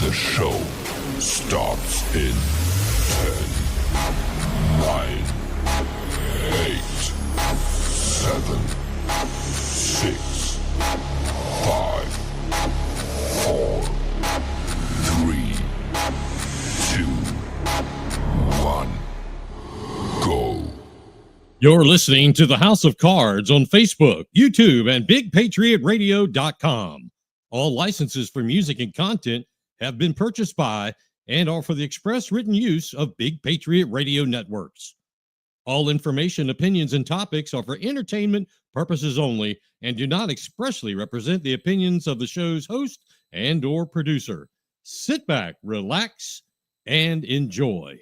The show starts in 10, 9, 8, 7, 6, 5, 4, 3, 2, 1, go. You're listening to the House of Cards on Facebook, YouTube, and BigPatriotRadio.com. All licenses for music and content have been purchased by and are for the express written use of Big Patriot Radio Networks. All information, opinions, and topics are for entertainment purposes only and do not expressly represent the opinions of the show's host and or producer. Sit back, relax, and enjoy.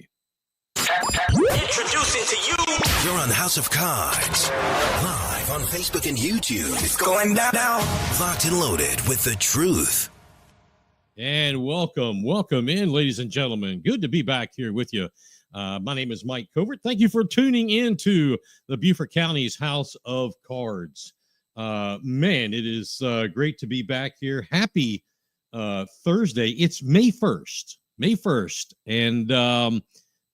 Introducing to you. You're on House of Cards, live on Facebook and YouTube. It's going down now. Locked and loaded with the truth. And welcome in, ladies and gentlemen. Good to be back here with you. My name is Mike Covert. Thank you for tuning in to the Beaufort County's House of Cards. Man, it is great to be back here. Happy Thursday. It's May 1st, and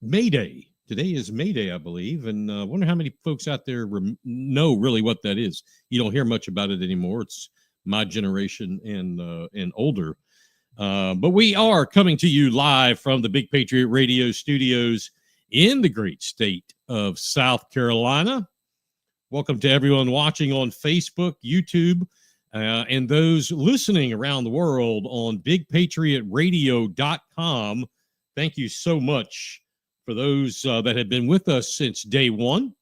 May Day. Today is May Day, I believe, and I wonder how many folks out there know really what that is. You don't hear much about it anymore. It's my generation and older. But we are coming to you live from the Big Patriot Radio studios in the great state of South Carolina. Welcome to everyone watching on Facebook, YouTube, and those listening around the world on BigPatriotRadio.com. Thank you so much for those that have been with us since day one,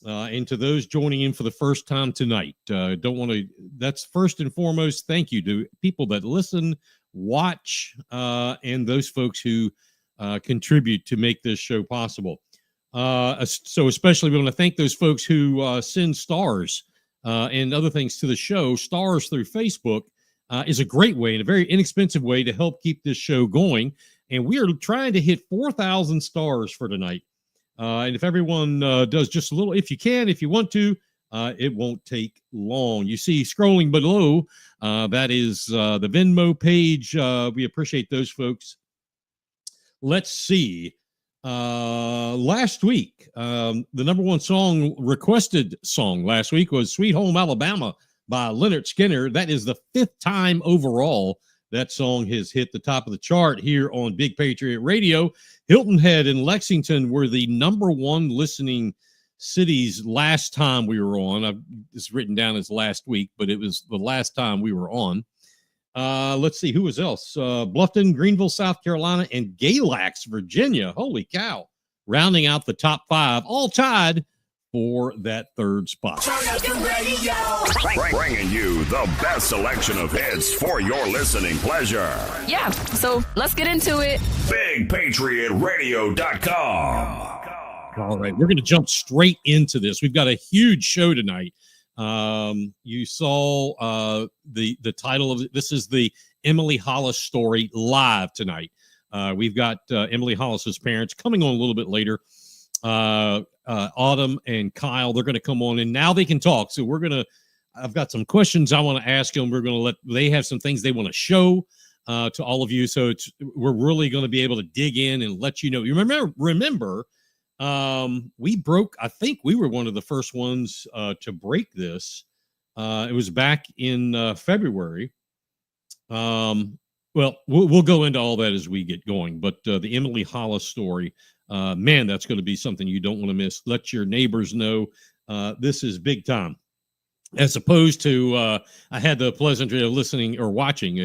and to those joining in for the first time tonight. That's first and foremost, thank you to people that listen, watch, and those folks who contribute to make this show possible. So especially we want to thank those folks who send stars and other things to the show. Stars through Facebook is a great way and a very inexpensive way to help keep this show going. And we are trying to hit 4,000 stars for tonight. And if everyone does just a little, if you can, if you want to, it won't take long. You see scrolling below, that is the Venmo page. We appreciate those folks. Let's see. Last week, the number one requested song last week was Sweet Home Alabama by Leonard Skinner. That is the 5th time overall that song has hit the top of the chart here on Big Patriot Radio. Hilton Head and Lexington were the number one listening cities last time we were on. It's written down as last week, but it was the last time we were on. Let's see, who was else? Bluffton, Greenville, South Carolina, and Galax, Virginia. Holy cow. Rounding out the top 5, all tied for that third spot. Bringing you the best selection of hits for your listening pleasure. Yeah, so let's get into it. BigPatriotRadio.com. All right, we're going to jump straight into this. We've got a huge show tonight. You saw the title of it. This is the Emily Hollis story live tonight. We've got Emily Hollis's parents coming on a little bit later. Autumn and Kyle, they're going to come on and now they can talk. So I've got some questions I want to ask them. We're going to they have some things they want to show to all of you. So we're really going to be able to dig in and let you know. You remember, we broke, I think we were one of the first ones to break this. It was back in February. Well, we'll go into all that as we get going, but the Emily Hollis story, man, that's going to be something you don't want to miss. Let your neighbors know. This is big time. As opposed to, I had the pleasantry of listening or watching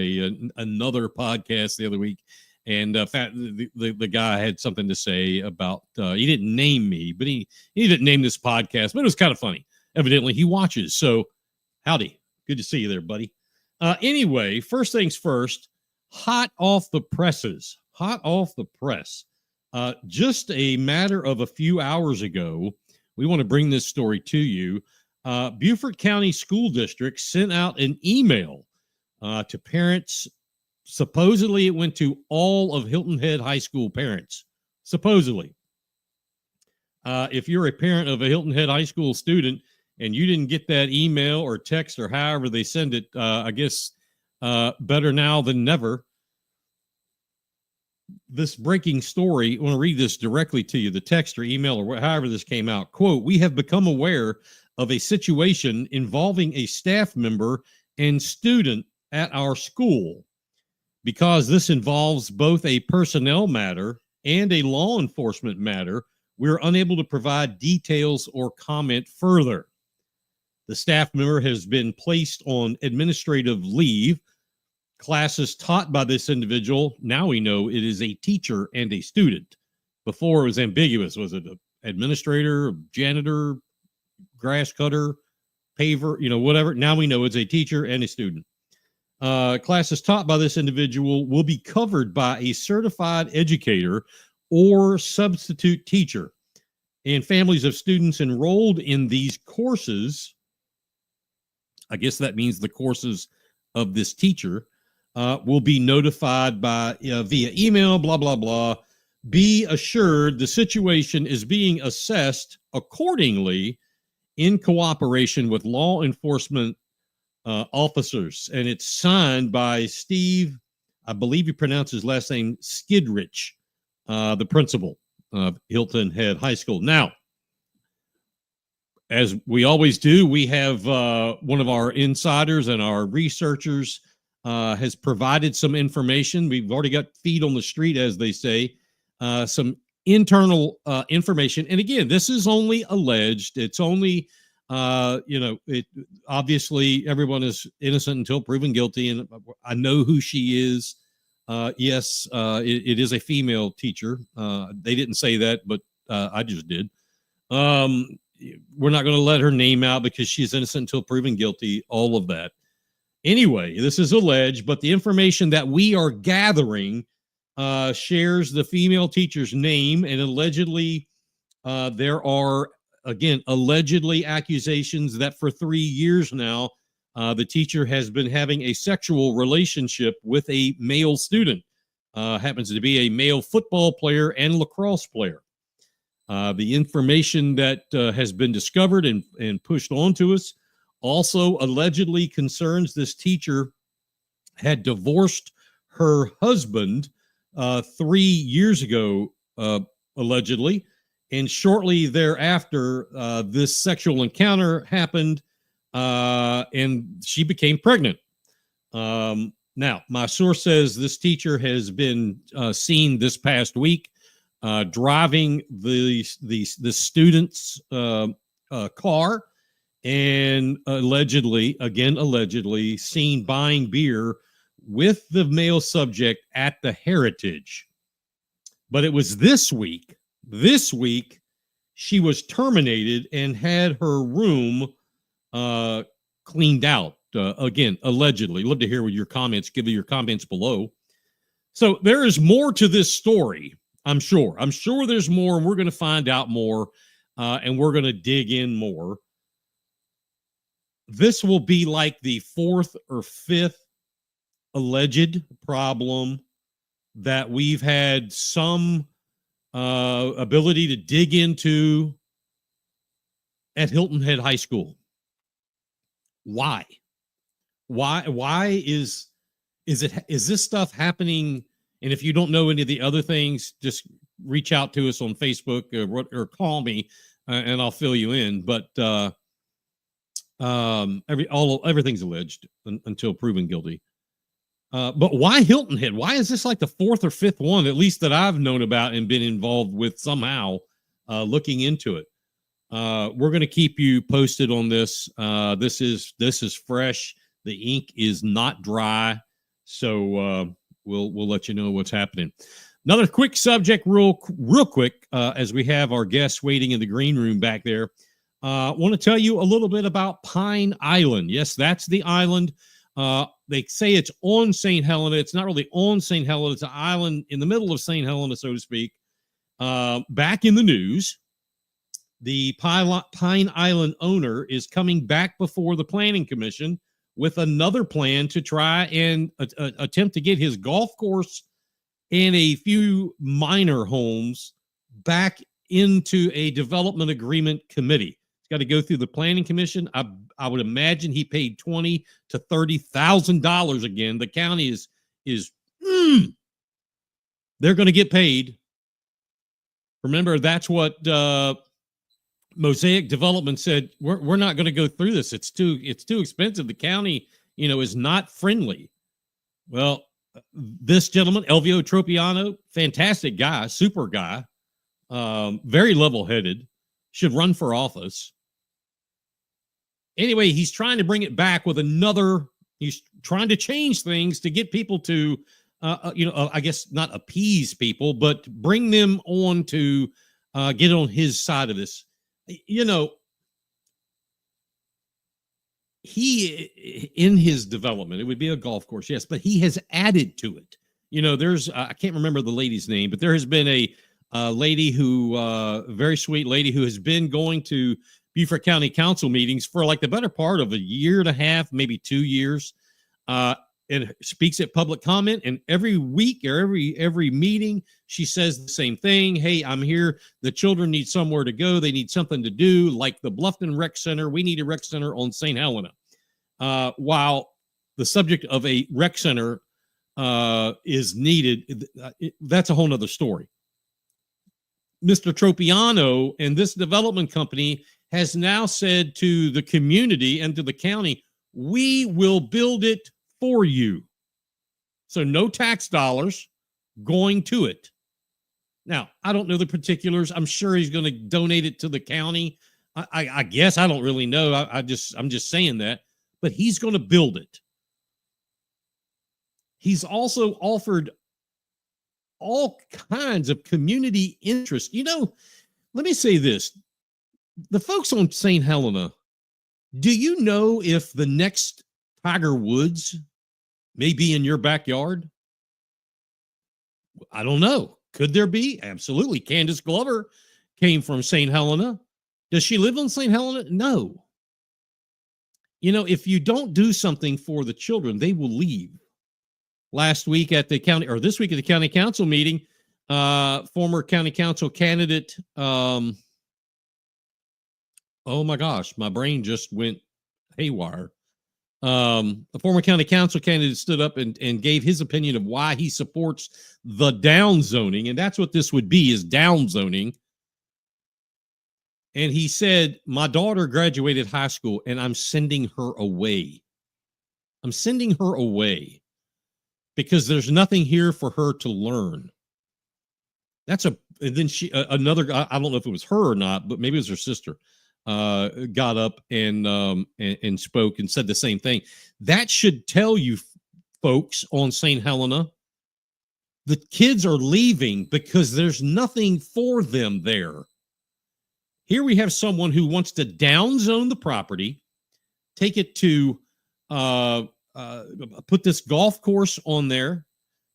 another podcast the other week, and the guy had something to say about, he didn't name me, but he didn't name this podcast, but it was kind of funny. Evidently, he watches. So, howdy. Good to see you there, buddy. Anyway, first things first, hot off the press. Just a matter of a few hours ago, we want to bring this story to you. Beaufort County School District sent out an email to parents. Supposedly, it went to all of Hilton Head High School parents. Supposedly. If you're a parent of a Hilton Head High School student and you didn't get that email or text or however they send it, I guess better now than never. this breaking story, I want to read this directly to you, the text or email or however this came out. Quote, we have become aware of a situation involving a staff member and student at our school. Because this involves both a personnel matter and a law enforcement matter, we're unable to provide details or comment further. The staff member has been placed on administrative leave. Classes taught by this individual, now we know it is a teacher and a student. Before it was ambiguous. Was it an administrator, janitor, grass cutter, paver, whatever? Now we know it's a teacher and a student. Classes taught by this individual will be covered by a certified educator or substitute teacher. And families of students enrolled in these courses, I guess that means the courses of this teacher, will be notified by via email, blah, blah, blah. Be assured the situation is being assessed accordingly in cooperation with law enforcement officers. And it's signed by Steve, I believe you pronounce his last name, Skidrich, the principal of Hilton Head High School. Now, as we always do, we have one of our insiders and our researchers has provided some information. We've already got feet on the street, as they say, some internal information. And again, this is only alleged. It's only, it obviously everyone is innocent until proven guilty. And I know who she is. Yes, it is a female teacher. They didn't say that, but I just did. We're not going to let her name out because she's innocent until proven guilty, all of that. Anyway, this is alleged, but the information that we are gathering shares the female teacher's name, and allegedly there are, again, allegedly accusations that for 3 years now, the teacher has been having a sexual relationship with a male student. Happens to be a male football player and lacrosse player. The information that has been discovered and pushed onto us also allegedly concerns this teacher had divorced her husband 3 years ago, allegedly. And shortly thereafter, this sexual encounter happened, and she became pregnant. Now, my source says this teacher has been seen this past week driving the student's car, and allegedly seen buying beer with the male subject at the Heritage. But it was this week she was terminated and had her room cleaned out. Again, allegedly. Love to hear your comments. Give me your comments below. So there is more to this story. I'm sure there's more, and we're going to find out more, and we're going to dig in more. This will be like the fourth or fifth alleged problem that we've had some ability to dig into at Hilton Head High School. Why is this stuff happening? And if you don't know any of the other things, just reach out to us on Facebook or call me, and I'll fill you in. But everything's alleged until proven guilty. But why Hilton Head? Why is this like the fourth or fifth one, at least that I've known about and been involved with somehow, looking into it? We're going to keep you posted on this. This is fresh. The ink is not dry, so we'll let you know what's happening. Another quick subject, real quick, as we have our guests waiting in the green room back there. Want to tell you a little bit about Pine Island. Yes, that's the island. They say it's on St. Helena. It's not really on St. Helena. It's an island in the middle of St. Helena, so to speak. Back in the news, the Pine Island owner is coming back before the Planning Commission with another plan to try and attempt to get his golf course and a few minor homes back into a development agreement committee. It's got to go through the Planning Commission. I would imagine he paid $20,000 to $30,000 again. The county is They're going to get paid. Remember, that's what Mosaic Development said. We're not going to go through this. It's too expensive. The county, is not friendly. Well, this gentleman, Elvio Tropiano, fantastic guy, super guy, very level-headed, should run for office. Anyway, he's trying to bring it back with he's trying to change things to get people to, I guess not appease people, but bring them on to get on his side of this. He, in his development, it would be a golf course, yes, but he has added to it. There's, I can't remember the lady's name, but there has been a lady very sweet lady who has been going to Beaufort County Council meetings for like the better part of a year and a half, maybe 2 years, and speaks at public comment. And every week or every meeting, she says the same thing. Hey, I'm here. The children need somewhere to go. They need something to do, like the Bluffton Rec Center. We need a rec center on St. Helena. While the subject of a rec center is needed, that's a whole nother story. Mr. Tropiano and this development company has now said to the community and to the county, we will build it for you. So no tax dollars going to it. Now, I don't know the particulars. I'm sure he's going to donate it to the county. I guess. I don't really know. I'm just saying that. But he's going to build it. He's also offered all kinds of community interest. Let me say this. The folks on St. Helena, do you know if the next Tiger Woods may be in your backyard? I don't know. Could there be? Absolutely. Candace Glover came from St. Helena. Does she live in St. Helena? No. If you don't do something for the children, they will leave. Last week at the county, or this week at the county council meeting, former county council candidate, oh my gosh, my brain just went haywire. A former county council candidate stood up and gave his opinion of why he supports the down zoning. And that's what this would be, is down zoning. And he said, my daughter graduated high school and I'm sending her away. I'm sending her away because there's nothing here for her to learn. And then another, I don't know if it was her or not, but maybe it was her sister, got up and spoke and said the same thing. That should tell you folks on St. Helena, the kids are leaving because there's nothing for them there. Here we have someone who wants to downzone the property, take it to put this golf course on there.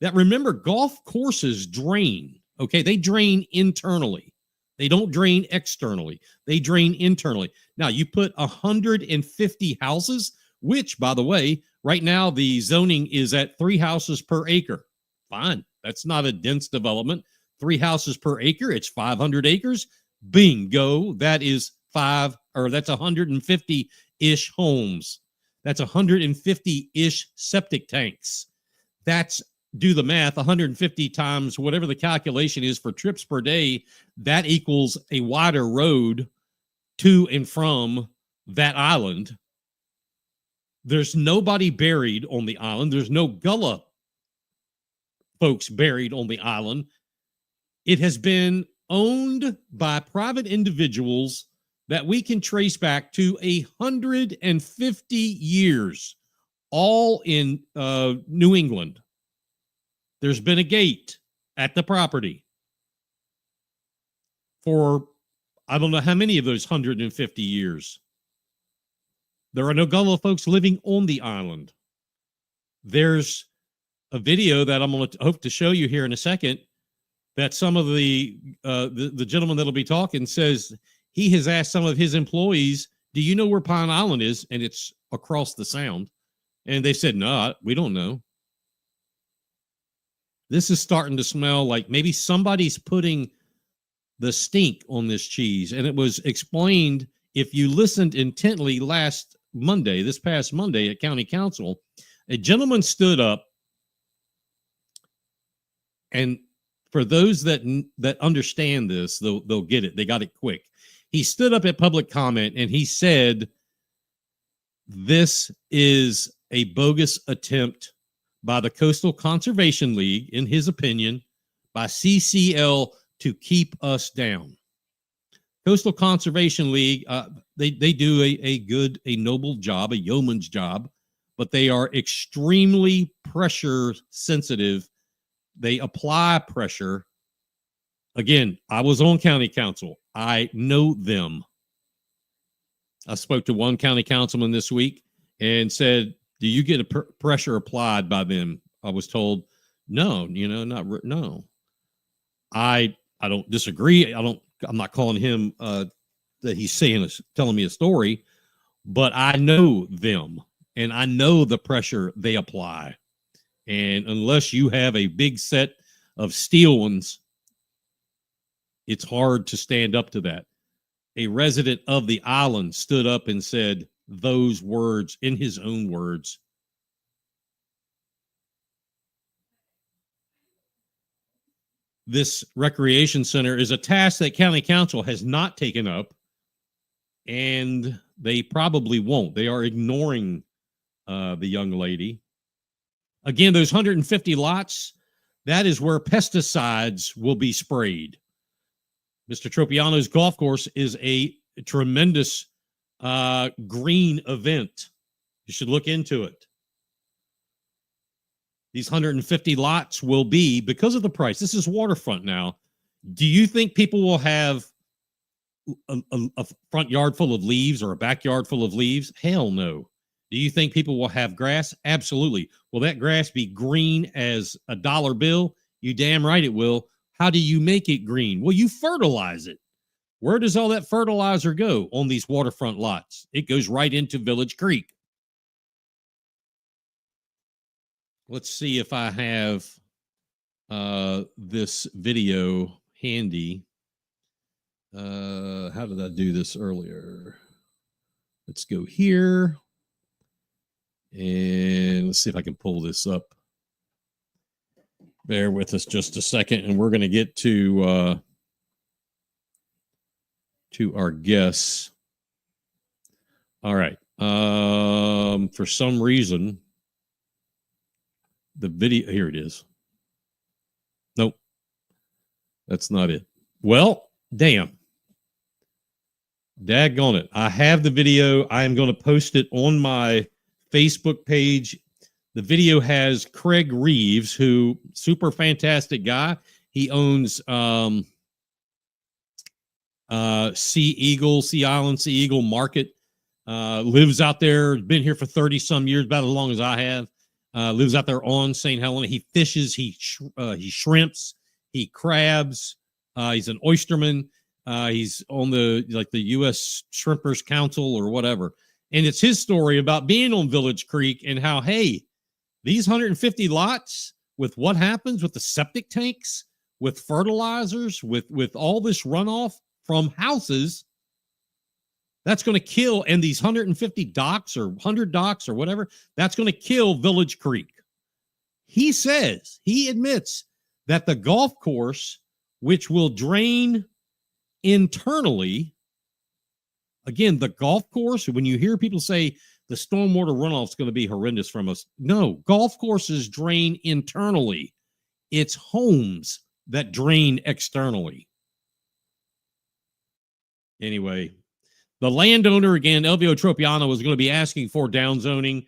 That, remember, golf courses drain. Okay, they drain internally. They don't drain externally. They drain internally. Now, you put 150 houses, which, by the way, right now the zoning is at 3 houses per acre. Fine. That's not a dense development. 3 houses per acre. It's 500 acres. Bingo. That is 150-ish homes. That's 150-ish septic tanks. That's, do the math, 150 times whatever the calculation is for trips per day. That equals a wider road to and from that island. There's nobody buried on the island. There's no Gullah folks buried on the island. It has been owned by private individuals that we can trace back to 150 years, all in New England. There's been a gate at the property for I don't know how many of those 150 years. There are no Gullah folks living on the island. There's a video that I'm going to hope to show you here in a second that some of the gentleman that'll be talking says he has asked some of his employees, do you know where Pine Island is? And it's across the sound. And they said, no, we don't know. This is starting to smell like maybe somebody's putting the stink on this cheese. And it was explained, if you listened intently this past Monday at County Council, a gentleman stood up and for those that understand this, they'll get it. They got it quick. He stood up at public comment and he said, this is a bogus attempt by the Coastal Conservation League, in his opinion, by CCL to keep us down. Coastal Conservation League, they do a noble job, a yeoman's job, but they are extremely pressure sensitive. They apply pressure. Again, I was on county council. I know them. I spoke to one county councilman this week and said, do you get a pressure applied by them? I was told, no, no. I don't disagree. I'm not calling him that he's telling me a story, but I know them and I know the pressure they apply. And unless you have a big set of steel ones, it's hard to stand up to that. A resident of the island stood up and said those words in his own words. This recreation center is a task that county council has not taken up, and they probably won't. They are ignoring the young lady. Again, those 150 lots, that is where pesticides will be sprayed. Mr. Tropiano's golf course is a tremendous green event. You should look into it. These 150 lots will be, because of the price, this is waterfront now. Do you think people will have a front yard full of leaves or a backyard full of leaves? Hell no. Do you think people will have grass? Absolutely. Will that grass be green as a dollar bill? You damn right it will. How do you make it green? Well, you fertilize it. Where does all that fertilizer go on these waterfront lots? It goes right into Village Creek. Let's see if I have this video handy. How did I do this earlier? Let's go here. And let's see if I can pull this up. Bear with us just a second, and we're going to get to our guests. All right. For some reason, the video, here it is. Nope. That's not it. Well, damn. Daggone it. I have the video. I am going to post it on my Facebook page. The video has Craig Reeves, who super fantastic guy. He owns Sea Eagle Market. Lives out there, been here for 30 some years, about as long as I have. Lives out there on St. Helena. He fishes, he shrimps, he crabs. He's an oysterman. He's on the U.S. Shrimpers Council or whatever. And it's his story about being on Village Creek and how, hey, these 150 lots, with what happens with the septic tanks, with fertilizers, with all this runoff from houses, that's going to kill, and these 150 docks or 100 docks or whatever, that's going to kill Village Creek. He admits that the golf course, which will drain internally, again, the golf course, when you hear people say the stormwater runoff is going to be horrendous from us, no, golf courses drain internally. It's homes that drain externally. Anyway, the landowner, again, Elvio Tropiano, was going to be asking for downzoning.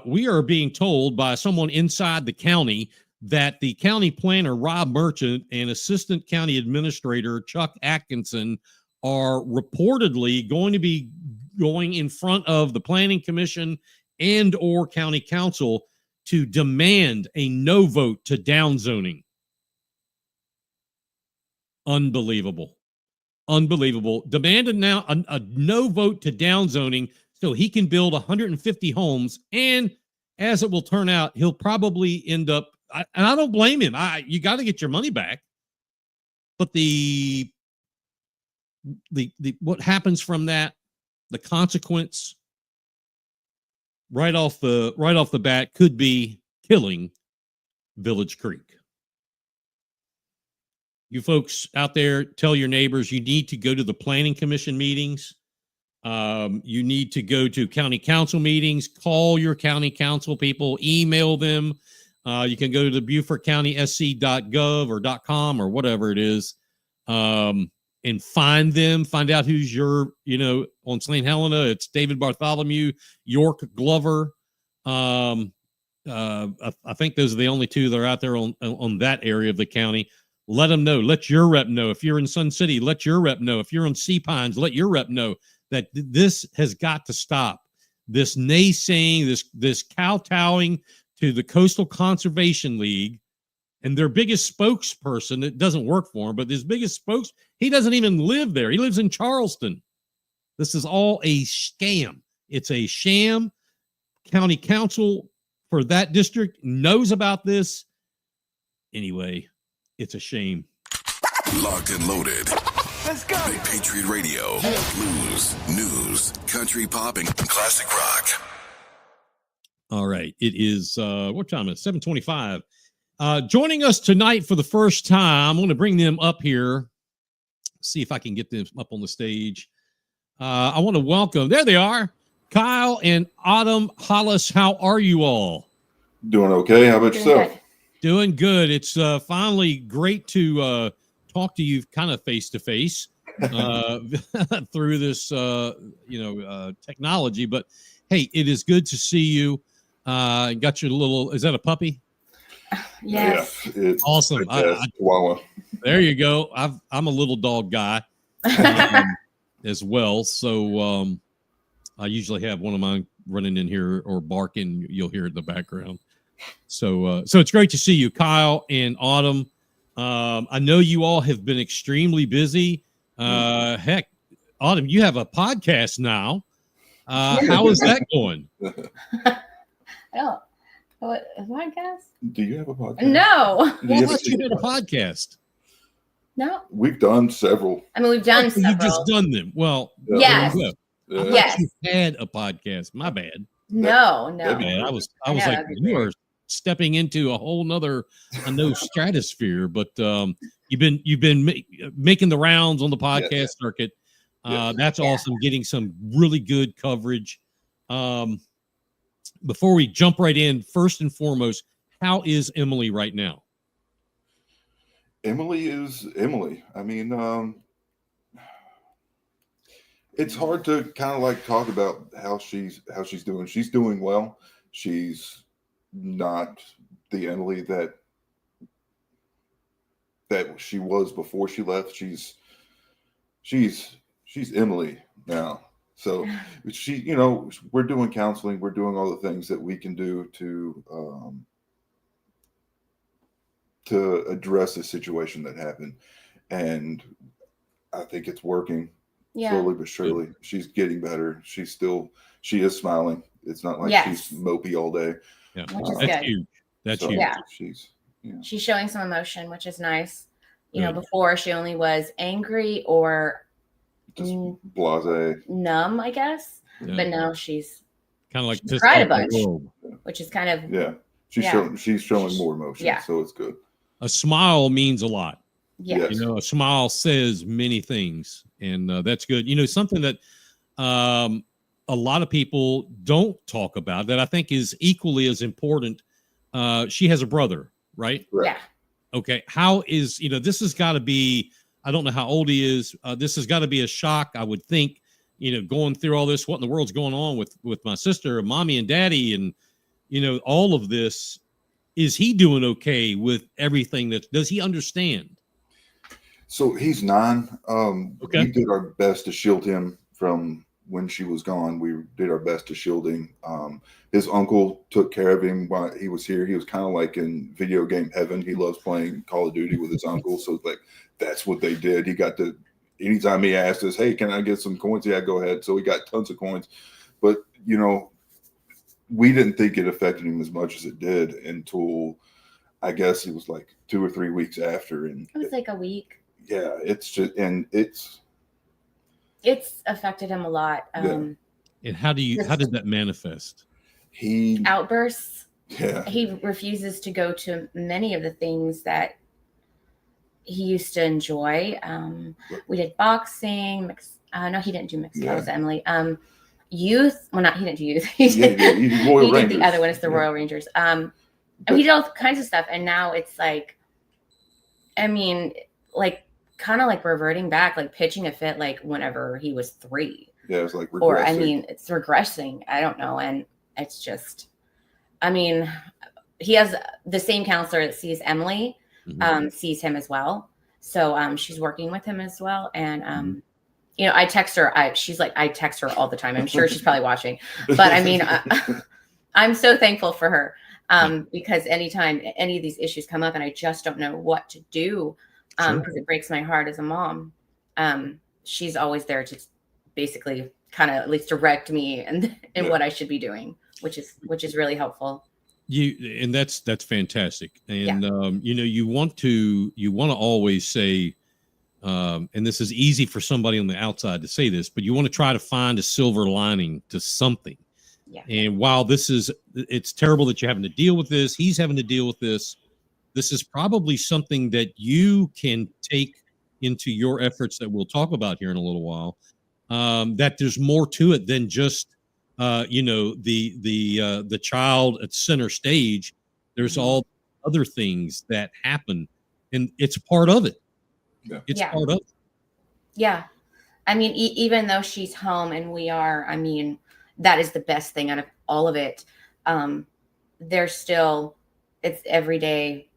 We are being told by someone inside the county that the county planner, Rob Merchant, and assistant county administrator, Chuck Atkinson, are reportedly going to be going in front of the planning commission and or county council to demand a no vote to downzoning. Unbelievable. Demand a no vote to downzoning so he can build 150 homes. And as it will turn out, he'll probably end up, and I don't blame him. You got to get your money back. But the what happens from that, the consequence right off the bat could be killing Village Creek. You folks out there, tell your neighbors you need to go to the planning commission meetings. You need to go to county council meetings, call your county council people, email them. You can go to the BeaufortCountySC.gov or .com or whatever it is, and find them, find out who's your, on St. Helena. It's David Bartholomew, York Glover. I think those are the only two that are out there on that area of the county. Let them know. Let your rep know. If you're in Sun City, let your rep know. If you're on Sea Pines, let your rep know that this has got to stop. This naysaying, this kowtowing to the Coastal Conservation League and their biggest spokesperson. It doesn't work for him, but his biggest he doesn't even live there. He lives in Charleston. This is all a scam. It's a sham. County council for that district knows about this. Anyway, it's a shame. Locked and loaded. Let's go. Big Patriot Radio. Blues, news, country pop, and classic rock. All right. It is, what time is it? 7:25. Joining us tonight for the first time, I'm going to bring them up here. See if I can get them up on the stage. I want to welcome, there they are, Kyle and Autumn Hollis. How are you all? Doing okay. How about yourself? Doing good. It's finally great to talk to you kind of face to face through this, technology. But hey, it is good to see you. Got your little, is that a puppy? Yes. Yeah, it's awesome. Chihuahua. There you go. I'm a little dog guy as well. So I usually have one of mine running in here or barking. You'll hear it in the background. So it's great to see you, Kyle and Autumn. I know you all have been extremely busy. Heck, Autumn, you have a podcast now. How is that going? What, a podcast? Do you have a podcast? No. Well, thought you had a podcast. No. We've done several. I mean, we've done several. You've just done them. Well, yes. Yeah. Yes. You had a podcast. My bad. No. Man, I was like, you are stepping into a whole nother, stratosphere. But you've been making the rounds on the podcast circuit. That's awesome. Getting some really good coverage. Before we jump right in, first and foremost, how is Emily right now? Emily is Emily. I mean, it's hard to kind of like talk about how she's doing. She's doing well. She's not the Emily that she was before she left. She's Emily now. So she, we're doing counseling. We're doing all the things that we can do to address the situation that happened. And I think it's working slowly but surely. She's getting better. She is smiling. It's not like she's mopey all day. Yeah. Which is That's good. huge. That's huge. Yeah. She's showing some emotion, which is nice. Good. Before she only was angry or just blasé, numb, I guess. Yeah. But now she's kind of like she's cried a bunch, world. which is kind of she's showing more emotion. Yeah. So it's good. A smile means a lot. Yeah. Yes. A smile says many things, and that's good. Something that a lot of people don't talk about that I think is equally as important. She has a brother, right? Yeah. Okay. How is, this has got to be, I don't know how old he is. This has got to be a shock, I would think, going through all this, what in the world's going on with my sister and mommy and daddy and, all of this. Is he doing okay with everything does he understand? So he's 9. Okay. We did our best to shield him from when she was gone. We did our best to shield him. His uncle took care of him while he was here. He was kind of like in video game heaven. He loves playing Call of Duty with his uncle. So it's like, that's what they did. He got anytime he asked us, hey, can I get some coins? Yeah, go ahead. So he got tons of coins. But, we didn't think it affected him as much as it did until I guess it was like 2 or 3 weeks after. And it was like a week. Yeah, it's affected him a lot. And how did that manifest? He outbursts. Yeah. He refuses to go to many of the things that he used to enjoy. We did boxing. No, he didn't do mixed. Yeah. That was Emily. Youth. Well, not he didn't do youth. He did Royal did Rangers. the other one. It's the Royal Rangers. He did all kinds of stuff, and now it's like, I mean, like kind of like reverting back, like pitching a fit, like whenever he was 3. Yeah, it's like regressing. Or I mean, it's regressing. I don't know, and it's just, I mean, he has the same counselor that sees Emily, sees him as well. So she's working with him as well, and you know, I text her. She's like, I text her all the time. I'm sure she's probably watching, but I mean, I'm so thankful for her. Because anytime any of these issues come up and I just don't know what to do, because it breaks my heart as a mom, she's always there to basically kind of at least direct me and what I should be doing, which is really helpful. And that's fantastic. And you know, you want to always say, and this is easy for somebody on the outside to say this, but you want to try to find a silver lining to something. Yeah. And while it's terrible that you're having to deal with this, he's having to deal with this. This is probably something that you can take into your efforts that we'll talk about here in a little while. That there's more to it than just, you know, the child at center stage. There's all other things that happen, and it's part of it. Yeah. It's part of it. Yeah. I mean, even though she's home and we are, I mean, that is the best thing out of all of it. There's still, it's every day.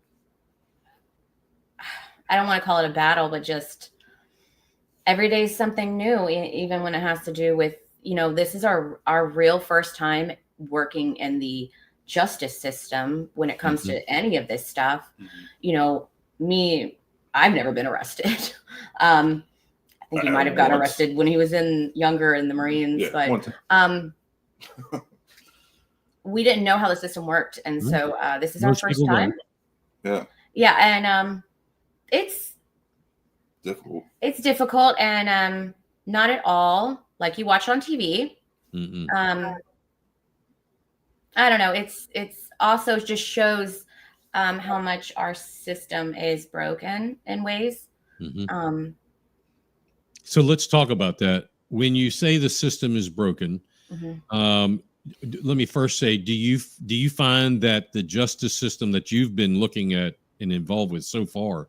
I don't want to call it a battle, but just every day is something new, even when it has to do with, you know, this is our real first time working in the justice system when it comes to any of this stuff. You know, I've never been arrested. I think he might have gotten arrested when he was younger in the Marines, but we didn't know how the system worked, and so this is our first time. Yeah, and it's difficult. It's difficult, and not at all like you watch on TV. I don't know. It's also just shows how much our system is broken in ways. So let's talk about that. When you say the system is broken, let me first say, do you find that the justice system that you've been looking at and involved with so far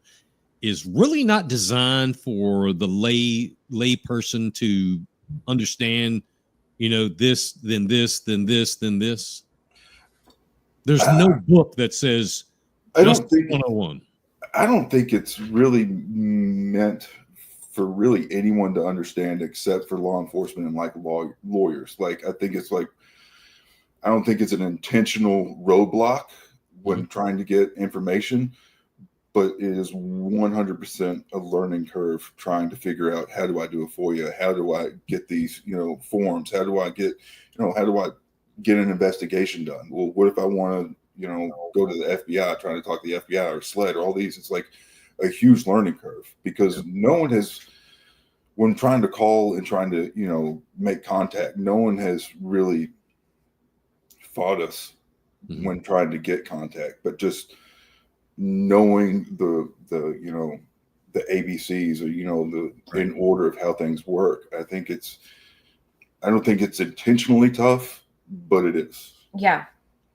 is really not designed for the lay person to understand, you know, this, then this, then this, then this? There's no book that says Justice 101. I don't think it's really meant for really anyone to understand except for law enforcement and like lawyers. Like, I think it's like, I don't think it's an intentional roadblock when trying to get information, but it is 100% a learning curve trying to figure out, how do I do a FOIA? How do I get these, you know, forms? How do I get an investigation done? Well, what if I want to, you know, go to the FBI, trying to talk to the FBI or SLED or all these? It's like a huge learning curve because no one has, when trying to call and trying to, you know, make contact, no one has really fought us when trying to get contact, but just knowing the you know, the ABCs or, you know, the in order of how things work. I don't think it's intentionally tough, but it is. Yeah,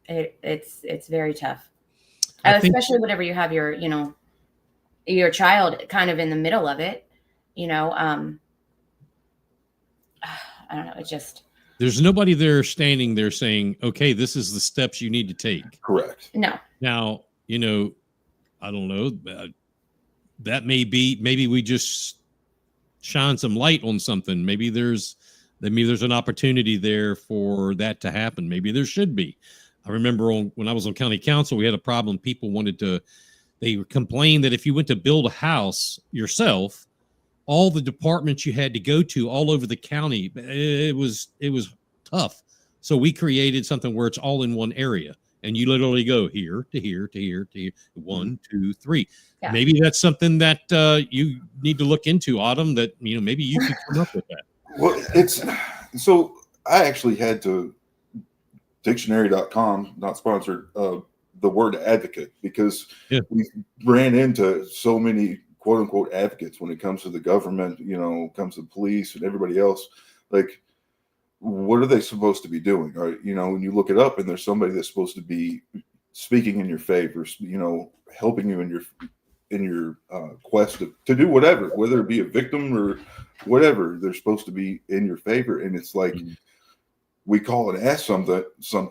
it's very tough, especially whenever you have your, you know, your child kind of in the middle of it, you know. I don't know. It just, there's nobody there standing there saying, okay, this is the steps you need to take. Correct. No. Now, you know, I don't know. That maybe we just shine some light on something. Maybe there's an opportunity there for that to happen. Maybe there should be. I remember when I was on county council, we had a problem. People they complained that if you went to build a house yourself, all the departments you had to go to all over the county, it was tough. So we created something where it's all in one area, and you literally go here to here to here to here, 1, 2, 3. Yeah. Maybe that's something that you need to look into, Autumn. That, you know, maybe you could come up with that. Well, so I actually had to dictionary.com, not sponsored, the word advocate, because we ran into so many quote unquote advocates when it comes to the government, comes to police and everybody else. Like, what are they supposed to be doing? Or, when you look it up and there's somebody that's supposed to be speaking in your favor, helping you in your quest to do whatever, whether it be a victim or whatever, they're supposed to be in your favor. And it's like, we call and ask something,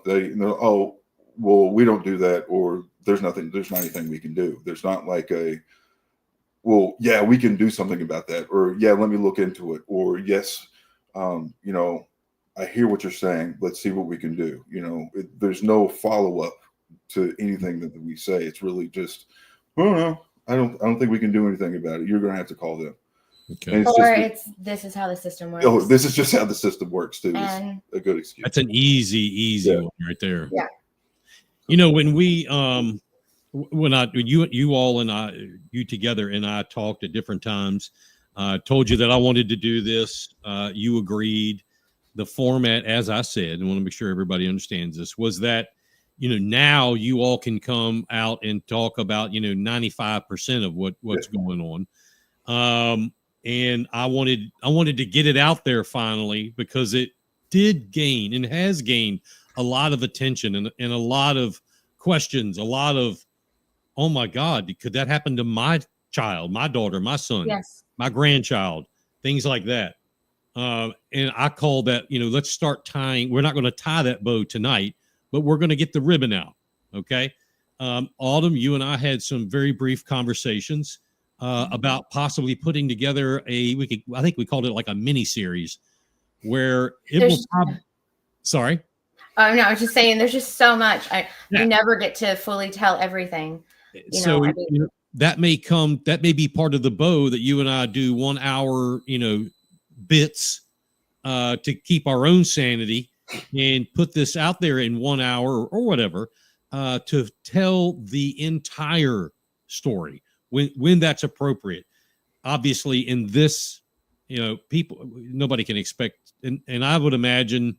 and they're, oh, well, we don't do that, or there's not anything we can do. There's not like well, yeah, we can do something about that, or yeah, let me look into it, or yes, I hear what you're saying. Let's see what we can do. There's no follow up to anything that we say. It's really just, well, no, I don't think we can do anything about it. You're going to have to call them. Okay. This is how the system works. Oh, this is just how the system works too. And a good excuse. That's an easy one right there. Yeah. When we you together and I talked at different times, told you that I wanted to do this. You agreed. The format, as I said, and I want to make sure everybody understands this, was that, now you all can come out and talk about, 95% of what's going on. And I wanted to get it out there finally, because it did gain and has gained a lot of attention and a lot of questions, a lot of, oh my God, could that happen to my child, my daughter, my son, yes, my grandchild, things like that. And I call that, let's start tying. We're not going to tie that bow tonight, but we're going to get the ribbon out. Okay. Autumn, you and I had some very brief conversations about possibly putting together I think we called it like a mini series where sorry. Oh no, I was just saying there's just so much. You never get to fully tell everything. That may be part of the bow that you and I do 1 hour, bits to keep our own sanity and put this out there in 1 hour or whatever to tell the entire story when that's appropriate. Obviously in this, nobody can expect, and I would imagine,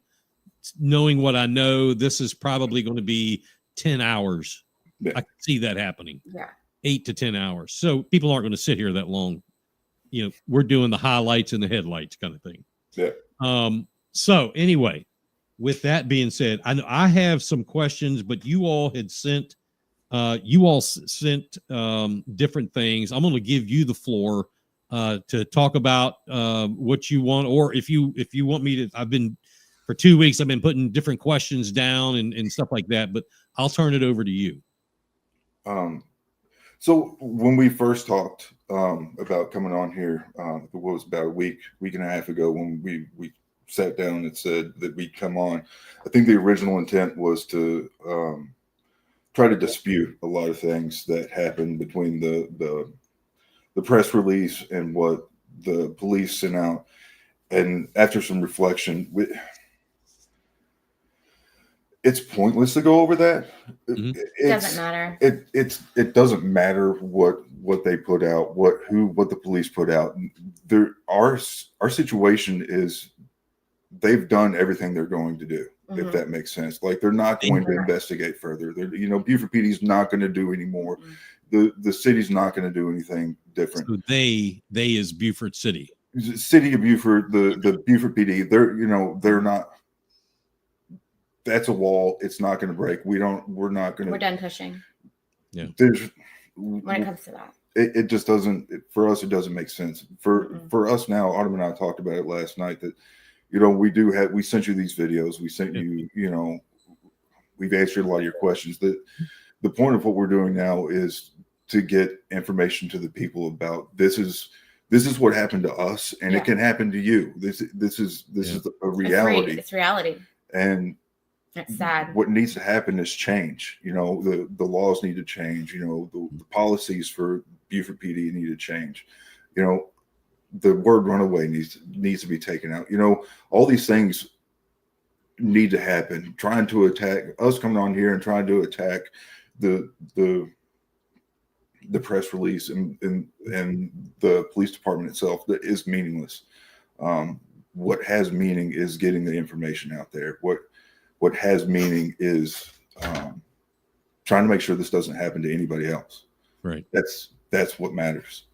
knowing what I know, this is probably going to be 10 hours. Yeah. I can see that happening. Yeah. 8 to 10 hours. So people aren't going to sit here that long. We're doing the highlights and the headlights kind of thing. Yeah. So anyway, with that being said, I know I have some questions, but you all sent different things. I'm going to give you the floor to talk about what you want, or if you want me to. For 2 weeks, I've been putting different questions down and stuff like that, but I'll turn it over to you. So when we first talked about coming on here, it was about a week and a half ago when we sat down and said that we'd come on. I think the original intent was to try to dispute a lot of things that happened between the press release and what the police sent out. And after some reflection, it's pointless to go over that. Mm-hmm. It doesn't matter. It doesn't matter what they put out, what the police put out. Our situation is they've done everything they're going to do. Mm-hmm. If that makes sense. Like, they're not going to investigate further. Beaufort PD is not going to do anymore. Mm-hmm. The city's not going to do anything different. So they is Beaufort City. City of Beaufort, the Beaufort PD. They're not. That's a wall. It's not going to break. We're done pushing. Yeah. When it comes to that, it just doesn't, for us, it doesn't make sense. For us now, Autumn and I talked about it last night that, we sent you these videos. We sent you, we've answered a lot of your questions. The point of what we're doing now is to get information to the people about this is what happened to us, and it can happen to you. This is a reality. It's reality. And it's sad. What needs to happen is change. The laws need to change. The policies for Beaufort PD need to change. The word runaway needs to be taken out. All these things need to happen. Trying to attack us coming on here and trying to attack the press release and the police department itself, that is meaningless. What has meaning is getting the information out there. What has meaning is trying to make sure this doesn't happen to anybody else. Right. That's what matters.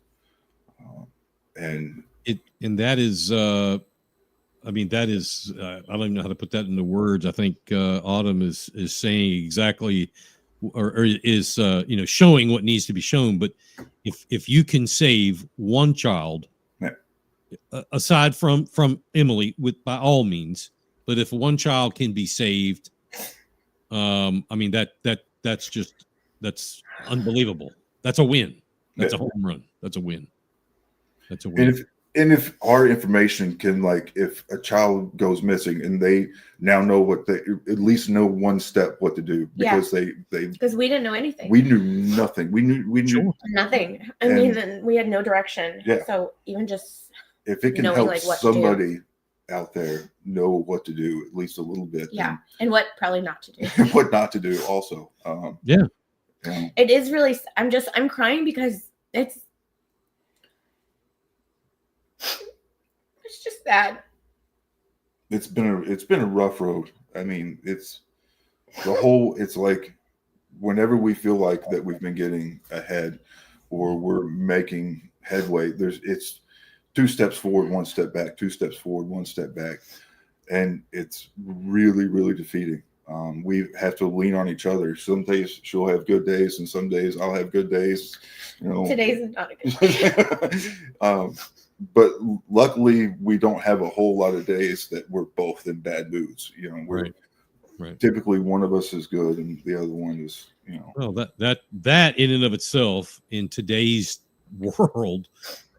And that is, I mean, that is, I don't even know how to put that into words. I think Autumn is saying exactly, or is showing what needs to be shown. But if you can save one child, aside from Emily, by all means, but if one child can be saved, I mean that's unbelievable. That's a win. That's a home run. That's a win. That's a win. And if our information can, like, if a child goes missing and they now know what they at least know one step what to do, because because we didn't know anything. We knew nothing. We knew nothing. I mean, we had no direction. Yeah. So even just if it can help somebody out there know what to do at least a little bit. Yeah. And what probably not to do. What not to do also. It is really, I'm crying because it's just sad. It's been a rough road. I mean, it's like whenever we feel like that we've been getting ahead or we're making headway, it's 2 steps forward, 1 step back, 2 steps forward, 1 step back. And it's really, really defeating. We have to lean on each other. Some days she'll have good days and some days I'll have good days. Today's is not a good day. But luckily we don't have a whole lot of days that we're both in bad moods. We're right. Typically one of us is good and the other one is, Well, that in and of itself in today's world,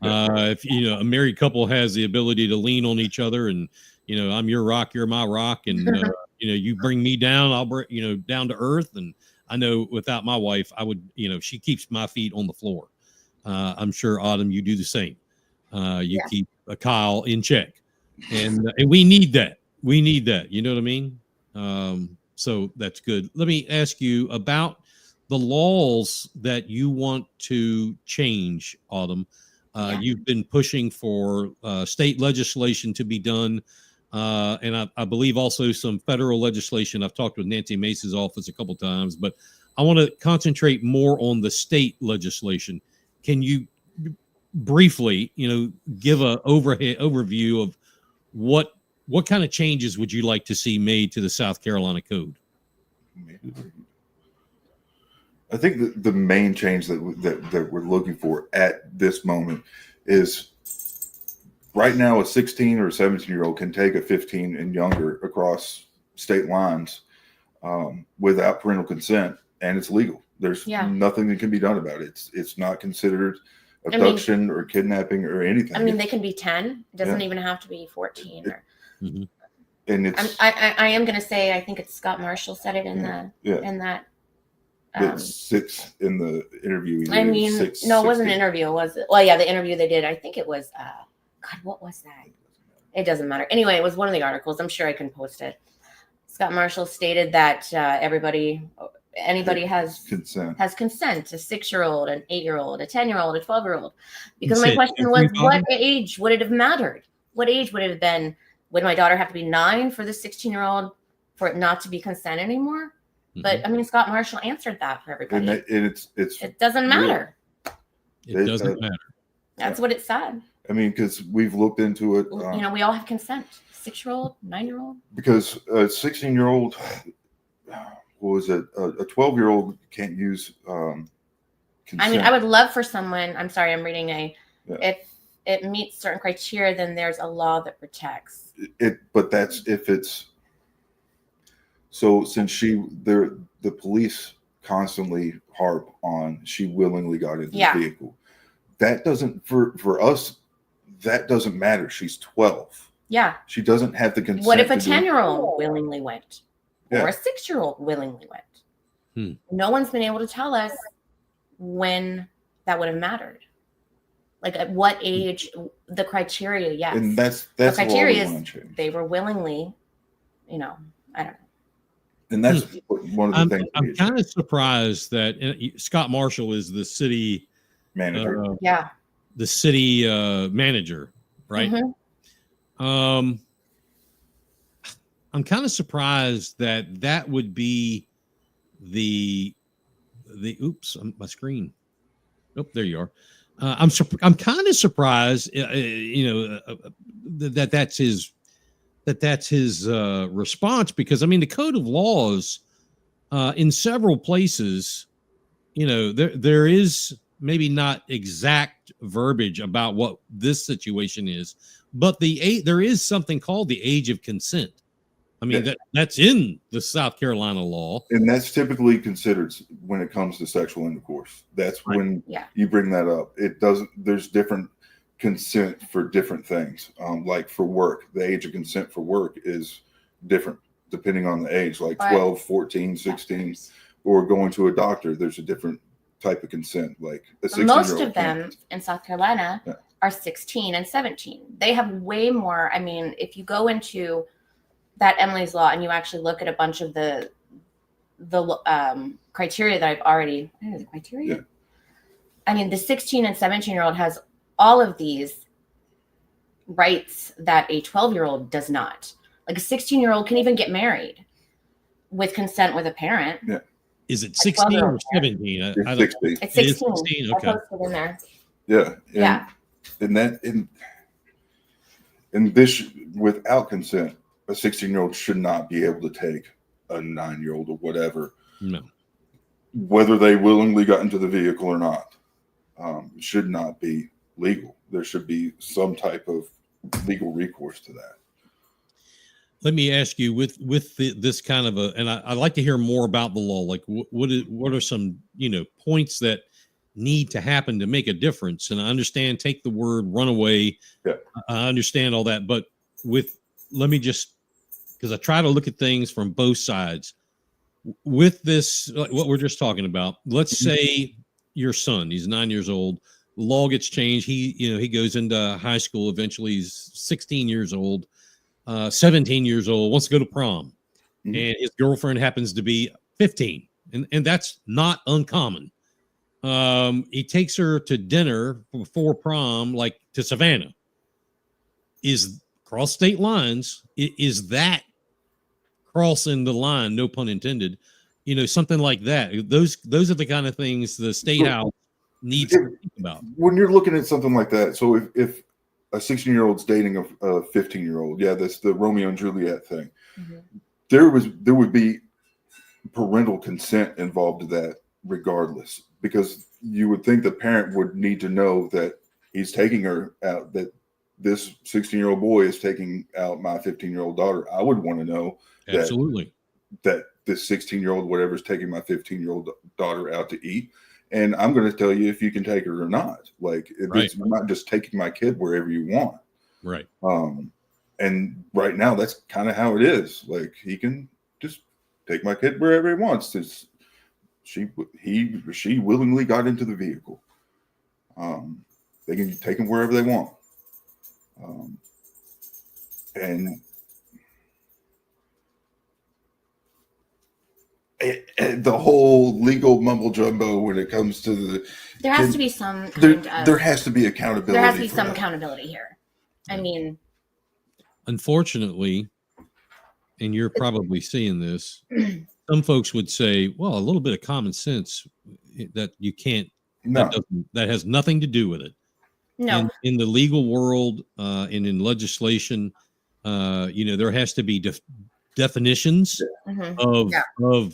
if a married couple has the ability to lean on each other and I'm your rock, you're my rock, and you bring me down, I'll bring down to earth. And I know without my wife, I would she keeps my feet on the floor. I'm sure Autumn, you do the same. You keep Kyle in check, and we need that. We need that. You know what I mean? So that's good. Let me ask you about the laws that you want to change, Autumn. You've been pushing for state legislation to be done, and I believe also some federal legislation. I've talked with Nancy Mace's office a couple times, but I want to concentrate more on the state legislation. Can you briefly, give a overview of what kind of changes would you like to see made to the South Carolina Code? I think the main change that we're looking for at this moment is right now a 16 or 17-year-old can take a 15 and younger across state lines without parental consent, and it's legal. There's nothing that can be done about it. It's not considered abduction or kidnapping or anything. I mean, they can be 10. It doesn't even have to be 14. And it's. I am going to say, I think it's Scott Marshall said it in that. It's 6 in the interview. I mean, no, it wasn't an interview, was it? Well, yeah, the interview they did. I think it was. God, what was that? It doesn't matter. Anyway, it was one of the articles. I'm sure I can post it. Scott Marshall stated that anybody has consent, a 6-year-old, an 8-year-old, a 10-year-old, a 12-year-old. Because my question was, what age would it have mattered? What age would it have been? Would my daughter have to be 9 for the 16-year-old for it not to be consent anymore? But I mean, Scott Marshall answered that for everybody. And it doesn't matter. It doesn't matter. That's what it said. I mean, because we've looked into it. We all have consent. 6-year-old, 9-year-old. Because a 16-year-old, what was it? A 12-year-old can't use consent. I mean, I would love for someone. I'm sorry, I'm reading if it meets certain criteria, then there's a law that protects it. But that's if it's. So since the police constantly harp on she willingly got into the vehicle, that doesn't for us. That doesn't matter. She's 12. Yeah. She doesn't have the consent. What if a 10-year-old willingly went? Or a 6-year-old willingly went? No one's been able to tell us when that would have mattered. Like at what age, the criteria, yes. And that's the criteria is they were willingly, I don't know. And that's one of the things. I'm kind of surprised that Scott Marshall is the city manager. The city manager, right? I'm kind of surprised that would be the oops, my screen. Oh, there you are. I'm kind of surprised, that's his response, because I mean the code of laws in several places, there is maybe not exact verbiage about what this situation is, but there is something called the age of consent. I mean, that's in the South Carolina law. And that's typically considered when it comes to sexual intercourse. That's when you bring that up. There's different consent for different things. Like for work, the age of consent for work is different depending on the age, like 12, 14, 16, or going to a doctor. There's a different type of consent. Like most of them in South Carolina are 16 and 17. They have way more. I mean, if you go into that Emily's law and you actually look at a bunch of the criteria that I've already criteria. Yeah. I mean, the 16 and 17-year-old has all of these rights that a 12-year-old does not. Like a 16-year-old can even get married with consent with a parent. Yeah. Is it 16 or 17? It's 16. It's 16. 16. Okay. I posted in there. Yeah. And this, without consent, a 16-year-old should not be able to take a 9-year-old or whatever. No. Whether they willingly got into the vehicle or not, should not be legal. There should be some type of legal recourse to that. Let me ask you, with this kind of and I'd like to hear more about the law. Like, what are some points that need to happen to make a difference? And I understand, take the word runaway. Yeah. I understand all that, but let me just, because I try to look at things from both sides. With this, what we're just talking about, let's say your son, he's 9 years old. The law gets changed. He goes into high school. Eventually, he's 16 years old, 17 years old, wants to go to prom, and his girlfriend happens to be 15, and that's not uncommon. He takes her to dinner before prom, like to Savannah. Is cross state lines? Is that crossing the line? No pun intended. Something like that. Those are the kind of things the state house needs to think about when you're looking at something like that. So if a 16-year-old's dating a 15-year-old, that's the Romeo and Juliet thing. Mm-hmm. There would be parental consent involved in that, regardless, because you would think the parent would need to know that he's taking her out, that this 16-year-old boy is taking out my 15-year-old daughter. I would want to know absolutely that this 16-year-old whatever is taking my 15-year-old daughter out to eat, and I'm going to tell you if you can take her or not. Like, it's not just taking my kid wherever you want. Right. And right now that's kind of how it is. Like, he can just take my kid wherever he wants. She willingly got into the vehicle. They can take him wherever they want. And the whole legal mumbo jumbo when it comes to there has to be some there has to be accountability. There has to be some accountability here. I mean, unfortunately, and you're probably seeing this, some folks would say, well, a little bit of common sense that you can't, that has nothing to do with it. No. In the legal world and in legislation, there has to be definitions of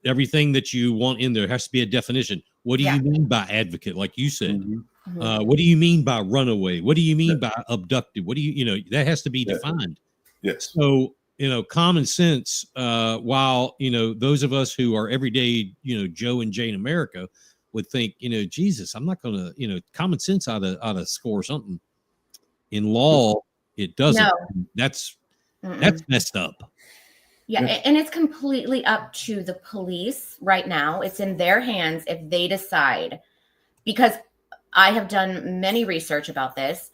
everything that you want in there. Has to be a definition. What do you mean by advocate? Like you said, what do you mean by runaway? What do you mean by abducted? What do that has to be defined. Yes. So, common sense, while, those of us who are everyday, Joe and Jane America would think, Jesus, I'm not going to, common sense ought to score something. In law, it doesn't. No. That's messed up. Yeah, and it's completely up to the police right now. It's in their hands if they decide, because I have done many research about this.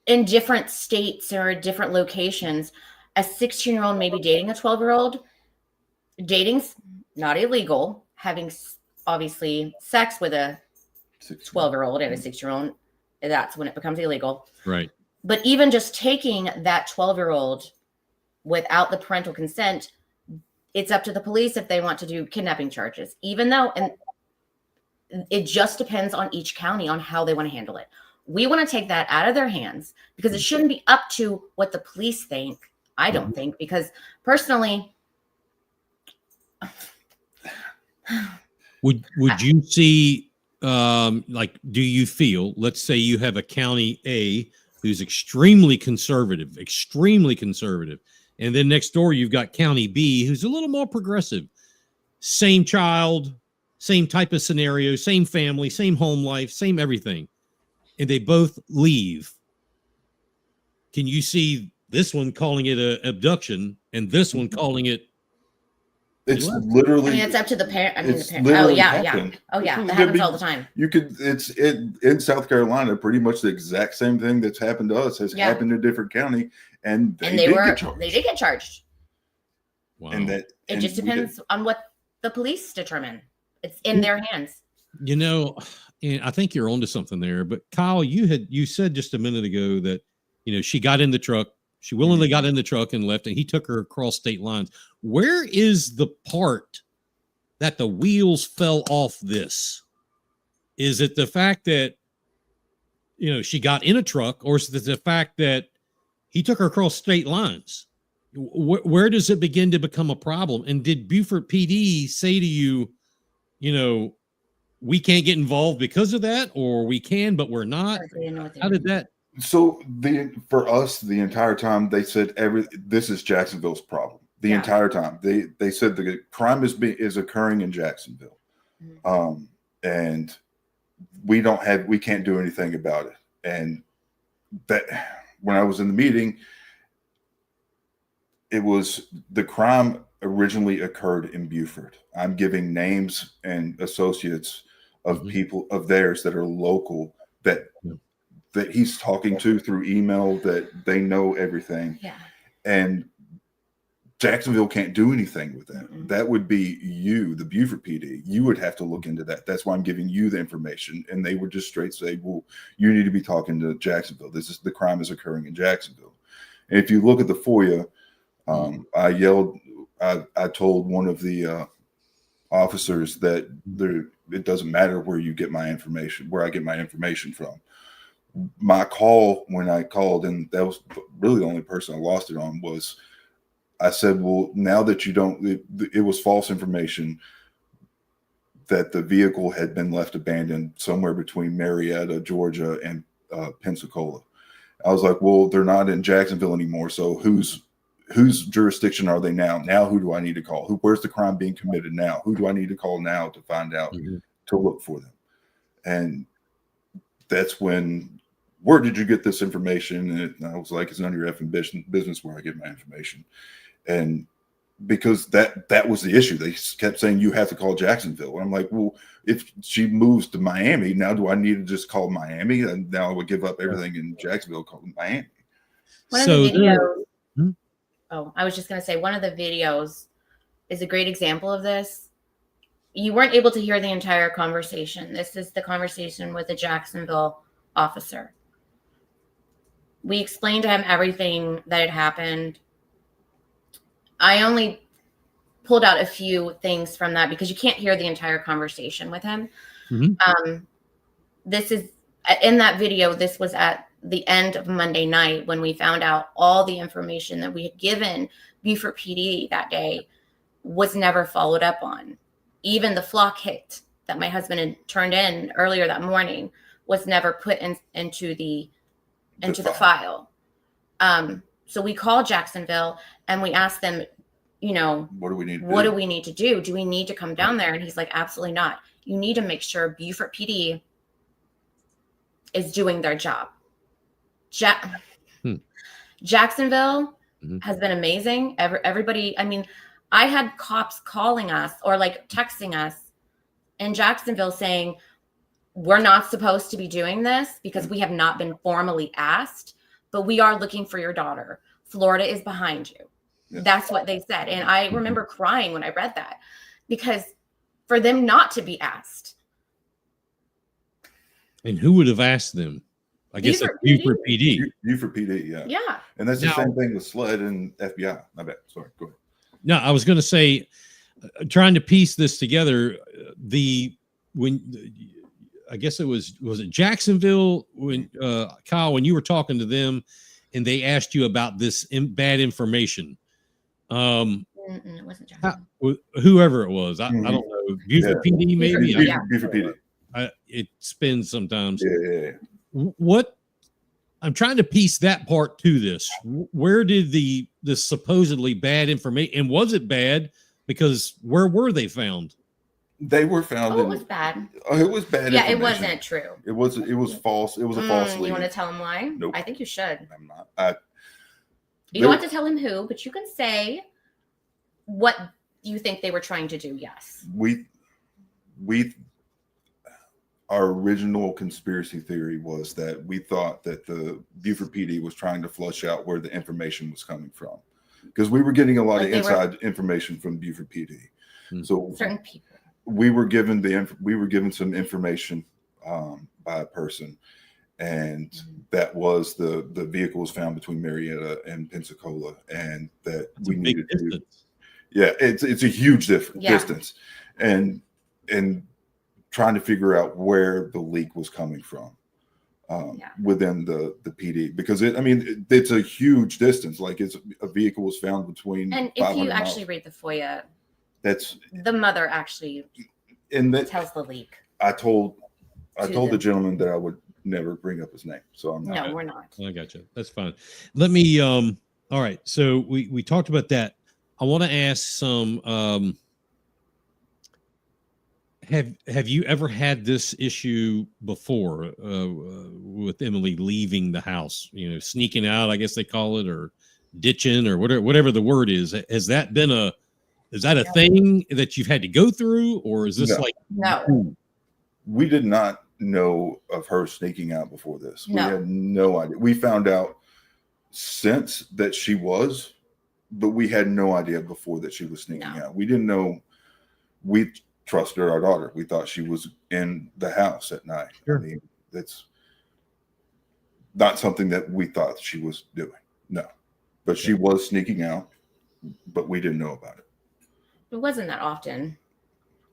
In different states or different locations, a 16-year-old may be dating a 12-year-old. Dating's not illegal. Having, obviously, sex with a 12-year-old and a 6-year-old, that's when it becomes illegal. Right. But even just taking that 12-year-old without the parental consent, it's up to the police if they want to do kidnapping charges. Even though, and it just depends on each county on how they want to handle it. We want to take that out of their hands because it shouldn't be up to what the police think. I don't think, because personally, would you see, like, do you feel, let's say you have a county A who's extremely conservative, and then next door you've got county B who's a little more progressive, same child, same type of scenario, same family, same home life, same everything, and they both leave. Can you see this one calling it an abduction and this one calling it? It's literally. I mean, it's up to the parent. I mean, the parent. Oh yeah. Oh yeah, that happens all the time. You could. It's in South Carolina. Pretty much the exact same thing that's happened to us has happened in a different county, and they did get charged. Wow. And that it just depends on what the police determine. It's in their hands. You know, and I think you're onto something there. But Kyle, you said just a minute ago that, you know, she got in the truck. She willingly got in the truck and left, and he took her across state lines. Where is the part that the wheels fell off this? Is it the fact that, you know, she got in a truck, or is it the fact that he took her across state lines? Where does it begin to become a problem? And did Beaufort PD say to you, you know, we can't get involved because of that, or we can, but we're not? How did that? So for us, the entire time they said this is Jacksonville's problem. The entire time they said the crime is occurring in Jacksonville, and we can't do anything about it. And that when I was in the meeting, it was the crime originally occurred in Beaufort. I'm giving names and associates of people of theirs that are local that he's talking to through email, that they know everything. Yeah. And Jacksonville can't do anything with that. Mm-hmm. That would be you, the Beaufort PD. You would have to look into that. That's why I'm giving you the information. And they would just straight say, well, you need to be talking to Jacksonville. The crime is occurring in Jacksonville. And if you look at the FOIA, I told one of the officers that it doesn't matter where you get my information, where I get my information from. My call, when I called, and that was really the only person I lost it on, was I said, well, now that you don't, it was false information that the vehicle had been left abandoned somewhere between Marietta, Georgia, and Pensacola. I was like, well, they're not in Jacksonville anymore. So whose jurisdiction are they now? Now, who do I need to call? Where's the crime being committed now? Who do I need to call now to find out, to look for them? And that's when, where did you get this information? And I was like, it's none of your effing business where I get my information. And because that was the issue. They kept saying, you have to call Jacksonville. And I'm like, well, if she moves to Miami, now do I need to just call Miami? And now I would give up everything in Jacksonville, call Miami. One of the videos, I was just going to say, one of the videos is a great example of this. You weren't able to hear the entire conversation. This is the conversation with a Jacksonville officer. We explained to him everything that had happened. I only pulled out a few things from that because you can't hear the entire conversation with him. This is in that video. This was at the end of Monday night when we found out all the information that we had given Beaufort PD that day was never followed up on. Even the flock hit that my husband had turned in earlier that morning was never put into the file. So we called Jacksonville and we asked them, you know, what do we need to do? Do we need to come down there? And he's like, absolutely not. You need to make sure Beaufort PD is doing their job. Jacksonville has been amazing. Everybody, I mean, I had cops calling us or like texting us in Jacksonville saying, we're not supposed to be doing this because we have not been formally asked, but we are looking for your daughter. Florida is behind you. Yes. That's what they said. And I remember crying when I read that because for them not to be asked. And who would have asked them? I guess that's Beaufort PD. Beaufort PD, yeah. Yeah. And that's the same thing with SLED and FBI. My bad. Sorry, go ahead. No, I was going to say, trying to piece this together, the when I guess was it Jacksonville when Kyle, when you were talking to them and they asked you about this bad information. It wasn't Jacksonville. Whoever it was, I don't know. Buford PD, maybe. Buford PD. It spins sometimes. Yeah. What I'm trying to piece that part to this. Where did the supposedly bad information, and was it bad? Because where were they found? They were found. It was bad. It was bad. Yeah, it wasn't true. It was false. It was a false lead. You want to tell him why? Nope. I think you should. I'm not. You don't have to tell him who, but you can say what you think they were trying to do. Yes. Our original conspiracy theory was that we thought that the Buford PD was trying to flush out where the information was coming from, because we were getting a lot of inside information from Buford PD. So certain people, we were given some information by a person, and that was the vehicle was found between Marietta and Pensacola, and that we needed to. Yeah, it's a huge distance, and trying to figure out where the leak was coming from within the PD, because it's a huge distance. Like a vehicle was found between. And if you actually read the FOIA, that's the mother actually tells the leak. I told the gentleman that I would never bring up his name, so I'm not. No, we're not. I got you. That's fine. Let me. All right. So we talked about that. I want to ask some. Have you ever had this issue before with Emily leaving the house? Sneaking out, I guess they call it, or ditching, or whatever the word is. Is that a thing that you've had to go through, or is this no? We did not know of her sneaking out before this. No. We had no idea. We found out since that she was, but we had no idea before that she was sneaking out. We didn't know. We trusted our daughter. We thought she was in the house at night. Sure. That's not something that we thought she was doing. No, but she was sneaking out, but we didn't know about it. It wasn't that often.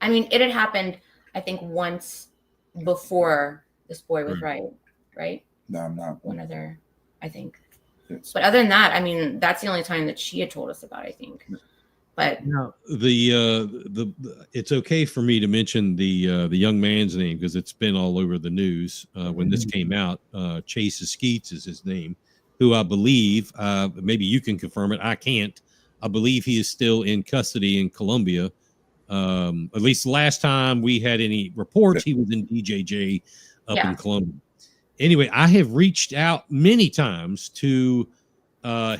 It had happened, I think, once before this boy was right? No, I'm not. One other, I think. Yes. But other than that, that's the only time that she had told us about, I think. But no, the it's okay for me to mention the young man's name because it's been all over the news when this came out. Chace Eskeets is his name, who I believe, maybe you can confirm it. I can't. I believe he is still in custody in Colombia. At least the last time we had any reports, he was in DJJ up in Colombia. Anyway, I have reached out many times to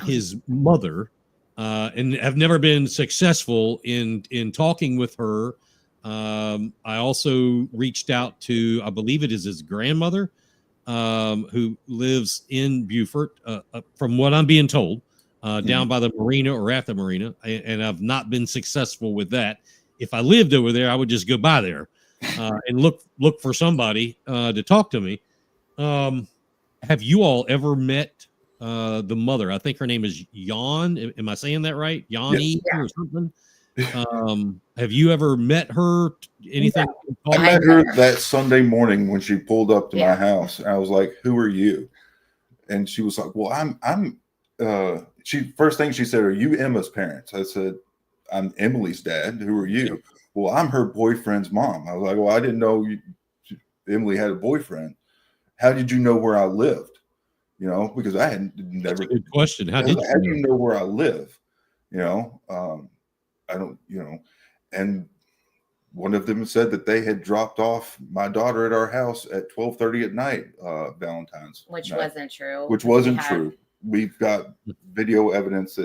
his mother. And have never been successful in talking with her. I also reached out to, I believe it is his grandmother, who lives in Beaufort, from what I'm being told, down by the marina or at the marina, and I've not been successful with that. If I lived over there, I would just go by there and look for somebody to talk to me. Have you all ever met the mother? I think her name is Jan. Am I saying that right? Yanni or something? Have you ever met her? Anything? I met her that Sunday morning when she pulled up to my house. I was like, "Who are you?" And she was like, "Well, I'm." First thing she said, "Are you Emma's parents?" I said, "I'm Emily's dad. Who are you?" "Well, I'm her boyfriend's mom." I was like, "Well, I didn't know Emily had a boyfriend. How did you know where I lived?" Because I had never. That's a good question. How do you know where I live? I don't. And one of them said that they had dropped off my daughter at our house at 12:30 at night, Valentine's. Which night, wasn't true. Which wasn't true. We've got video evidence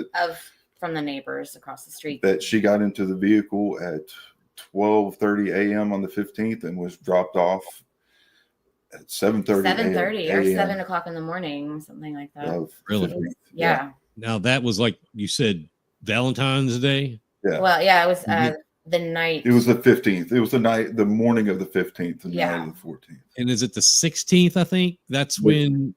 from the neighbors across the street that she got into the vehicle at 12:30 a.m. on the 15th and was dropped off at 7:30 or 7 o'clock in the morning, something like that. Really? Yeah. Now that was like you said, Valentine's Day. Yeah. Well, yeah, it was the night. It was the 15th. It was the morning of the 15th, the night of the 14th. And is it the 16th? I think that's when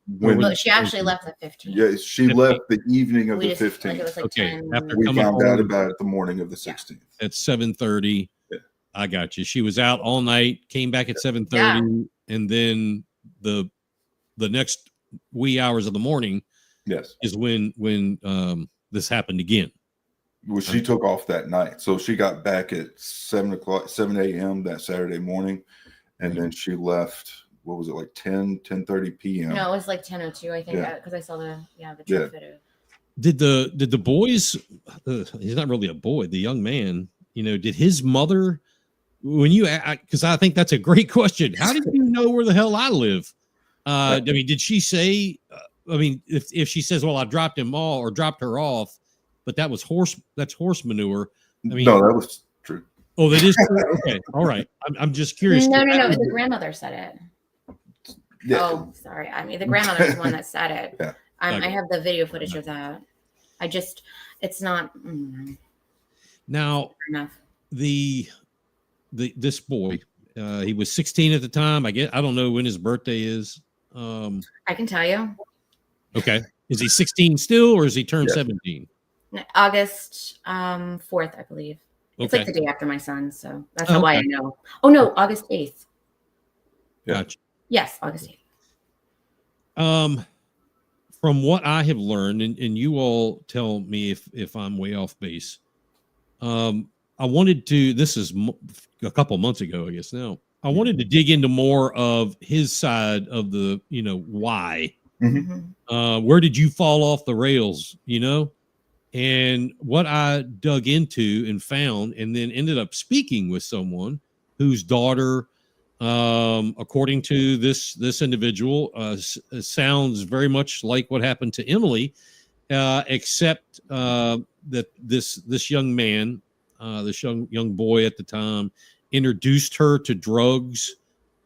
she actually left the 15th. Yeah, she 15th. Left the evening of the 15th. Like okay. 10, After we found out about it the morning of the 16th at 7:30. Yeah. I got you. She was out all night, came back at 7:30, and then the next wee hours of the morning, yes, is when this happened again. Well, she took off that night, so she got back at 7 a.m. that Saturday morning, and then she left. What was it, like 10:30 p.m.? No, it was like 10:02, I think, because I saw the truck video. Did the boys? He's not really a boy. The young man, did his mother? When you, because I think that's a great question. How did you know where the hell I live? I mean, did she say? I mean, if she says, "Well, I dropped him all or dropped her off," but that's horse manure. I mean, no, that was true. Oh, that is true. Okay, all right. I'm just curious. No. The grandmother said it. Yeah. Oh, sorry. I mean, the grandmother is the one that said it. Yeah. I have the video footage of that. It's not. Now, enough. This boy, he was 16 at the time. I don't know when his birthday is. I can tell you. Okay. Is he 16 still, or is he turned 17? August 4th, I believe. It's Okay. like the day after my son, so that's why I know. Oh no, August 8th. Gotcha. Yes, August 8th. From what I have learned, and you all tell me if I'm way off base. I wanted to. This is a couple months ago, I guess. Now I wanted to dig into more of his side of the, why. Mm-hmm. Where did you fall off the rails? And what I dug into and found, and then ended up speaking with someone whose daughter, according to this individual, sounds very much like what happened to Emily, except that this young man, this young boy at the time, introduced her to drugs,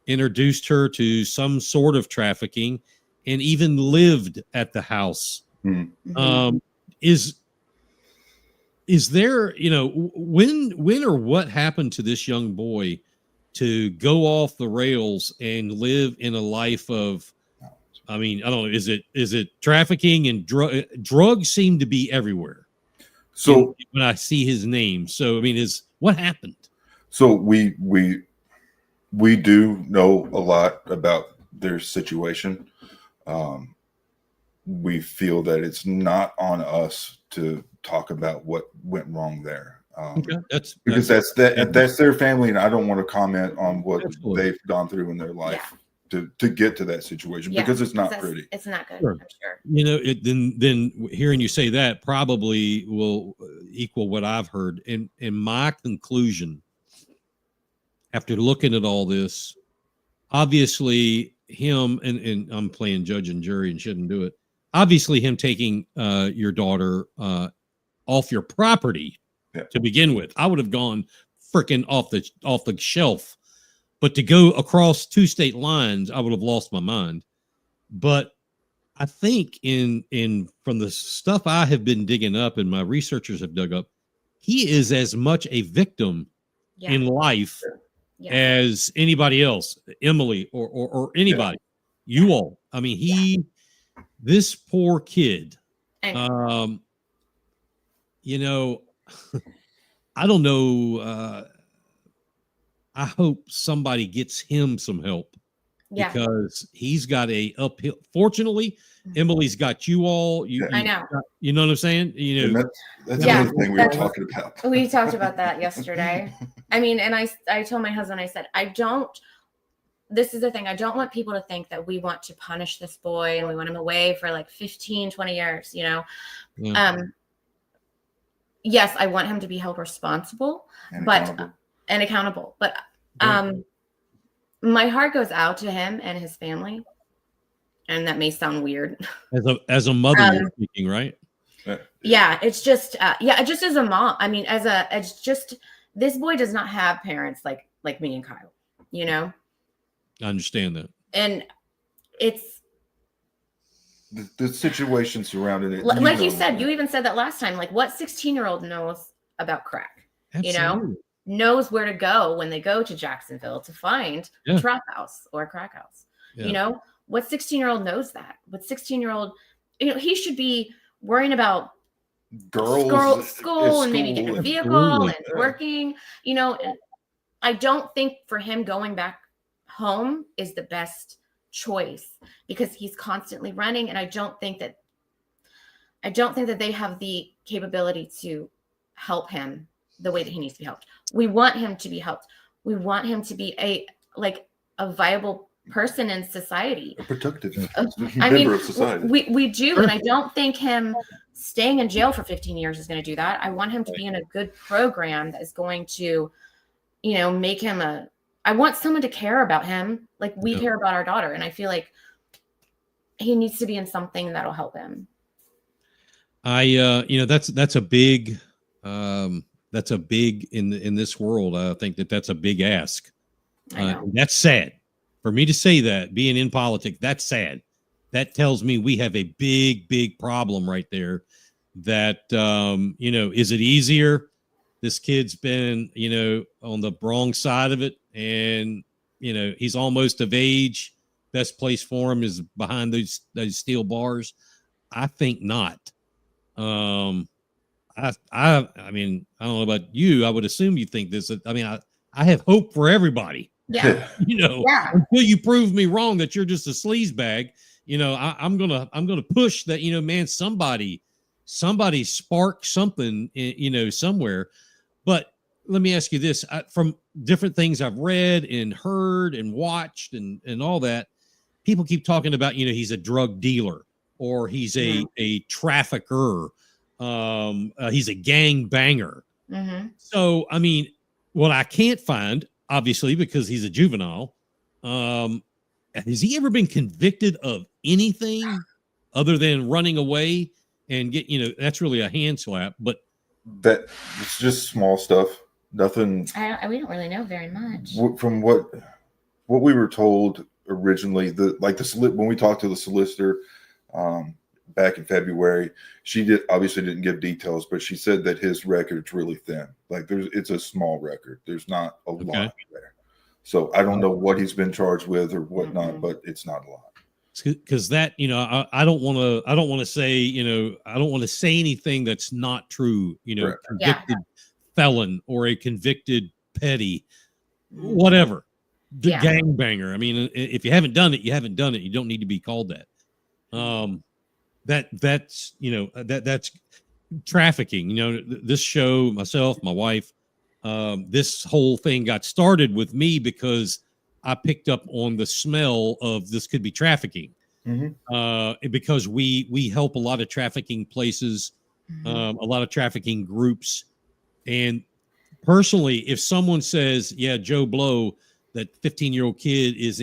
introduced her to some sort of trafficking, and even lived at the house. Mm-hmm. Is there, when or what happened to this young boy to go off the rails and live in a life of, I mean, I don't know, is it trafficking and drugs seem to be everywhere. So when I see his name, so I mean, what happened? So we do know a lot about their situation. We feel that it's not on us to talk about what went wrong there. That's their family, and I don't want to comment on what they've gone through in their life to get to that situation, because it's not pretty. It's not good. Sure. I'm sure. Then hearing you say that probably will equal what I've heard. And my conclusion, after looking at all this, obviously him, and I'm playing judge and jury and shouldn't do it. Obviously him taking your daughter off your property to begin with, I would have gone freaking off the shelf. But to go across 2 state lines, I would have lost my mind. But I think from the stuff I have been digging up and my researchers have dug up, he is as much a victim in life as anybody else, Emily or anybody, you all. I mean, this poor kid, I don't know. I hope somebody gets him some help, because he's got a uphill. Fortunately, Emily's got you all. I know. You know what I'm saying? That's another thing we were talking about. We talked about that yesterday. I mean, and I told my husband, I said, this is the thing. I don't want people to think that we want to punish this boy and we want him away for like 15, 20 years, Yeah. Yes, I want him to be held responsible, and accountable. But my heart goes out to him and his family. And that may sound weird. As a mother, you're speaking, right? Yeah, it's just just as a mom. I mean, it's just, this boy does not have parents like me and Kyle, I understand that. And it's the situation surrounding it. Like you said, you even said that last time, like what 16-year-old knows about crack? Absolutely. Knows where to go when they go to Jacksonville to find a trap house or a crack house. What 16-year-old knows that? What 16-year-old, he should be worrying about school and maybe getting a vehicle and working, and I don't think for him going back home is the best choice because he's constantly running, and I don't think that they have the capability to help him the way that he needs to be helped. We want him to be helped. We want him to be a viable person in society, a productive I mean, member of society. We do, and I don't think him staying in jail for 15 years is going to do that. I want him to be in a good program that is going to, make him I want someone to care about him like we care about our daughter, and I feel like he needs to be in something that'll help him. That's a big in this world. I think that's a big ask. That's sad for me to say that, being in politics. That's sad. That tells me we have a big problem right there. That, is it easier? This kid's been, on the wrong side of it, and, he's almost of age. Best place for him is behind those steel bars. I think not. I mean, I don't know about you. I would assume you think this. I mean, I have hope for everybody. Yeah. Until you prove me wrong that you're just a sleaze bag, I'm gonna push that, man, somebody spark something, somewhere. But let me ask you this, from different things I've read and heard and watched and all that, people keep talking about, he's a drug dealer, or he's a trafficker. He's a gang banger. Mm-hmm. So, I mean, what I can't find, obviously, because he's a juvenile, has he ever been convicted of anything other than running away and get, that's really a hand slap, but that it's just small stuff. Nothing. We don't really know very much. From what we were told originally, when we talked to the solicitor, back in February, she obviously didn't give details, but she said that his record's really thin. Like it's a small record. There's not a lot there. So I don't know what he's been charged with or whatnot, but it's not a lot. Because that, I don't want to say, I don't want to say anything that's not true. Convicted felon or a convicted petty, whatever, gangbanger. I mean, if you haven't done it, you haven't done it. You don't need to be called that. That's that's trafficking. This show, myself, my wife, this whole thing got started with me because I picked up on the smell of this could be trafficking. Because we help a lot of trafficking places, a lot of trafficking groups. And personally, if someone says, yeah, Joe Blow, that 15-year-old kid is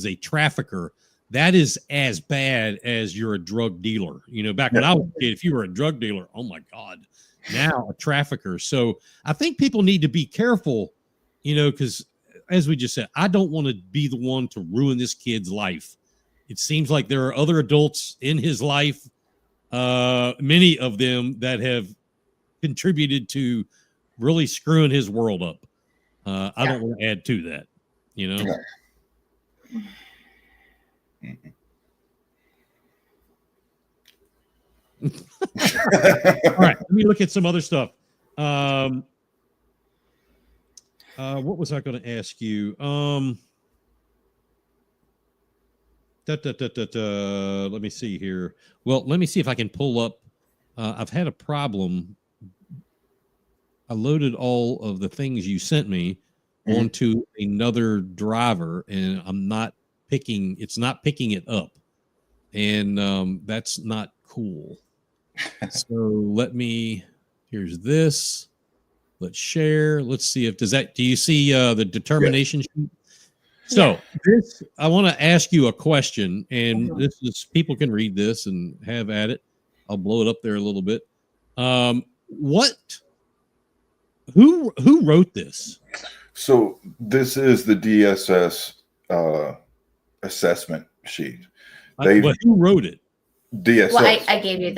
a trafficker, that is as bad as you're a drug dealer. Back when I was a kid, if you were a drug dealer, oh my God, now a trafficker. So I think people need to be careful, because as we just said, I don't want to be the one to ruin this kid's life. It seems like there are other adults in his life, many of them that have contributed to really screwing his world up. I don't want to add to that, All right, let me look at some other stuff. What was I going to ask you? Let me see here. Well, let me see if I can pull up. I've had a problem. I loaded all of the things you sent me onto another driver, and it's not picking it up. And that's not cool. So here's this. Let's share. Let's see do you see the determination sheet? So I want to ask you a question, and this is, people can read this and have at it. I'll blow it up there a little bit. Who wrote this? So this is the DSS assessment sheet. But who wrote it? DSS. Well, I gave you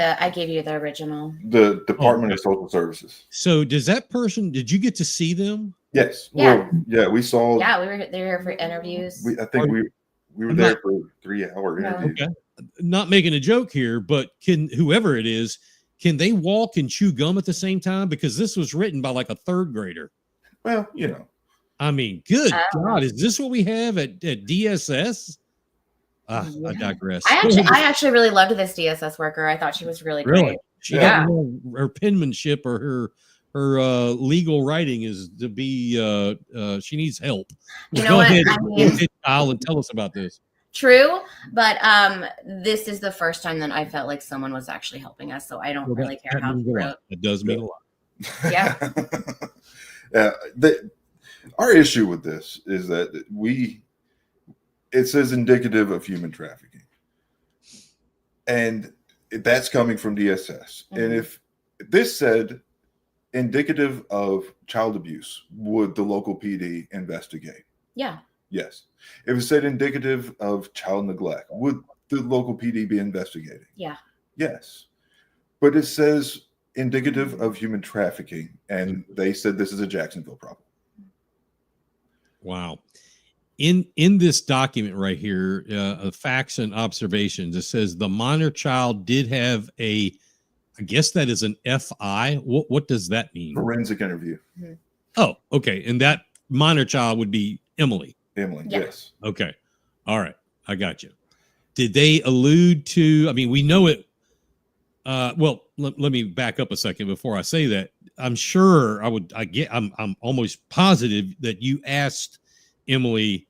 the original. The Department of Social Services. So did you get to see them? Yes. Yeah. Well, we saw. Yeah, they were here for interviews. I think we were there for a 3-hour interview. Okay. Not making a joke here, but whoever it is, can they walk and chew gum at the same time? Because this was written by like a third grader. Well, I mean, good God, is this what we have at DSS? I digress. I actually really loved this DSS worker. I thought she was really great. She got her penmanship or her legal writing is to be she needs help. You know what? Ahead, I mean, Kyle, and tell us about this. True, but this is the first time that I felt like someone was actually helping us, so I don't really care how true. It does mean a lot. Yeah. Our issue with this is that it says indicative of human trafficking, and that's coming from DSS. And if this said indicative of child abuse, would the local PD investigate? Yeah. Yes. If it said indicative of child neglect, would the local PD be investigating? Yeah. Yes. But it says indicative of human trafficking, and they said this is a Jacksonville problem. Wow. In this document right here, facts and observations, it says the minor child did have I guess that is an FI. What does that mean? Forensic interview. Oh, okay. And that minor child would be Emily. Yes. Okay. All right. I got you. Did they allude to, I mean, we know it. Well, let me back up a second before I say that. I'm sure I'm almost positive that you asked Emily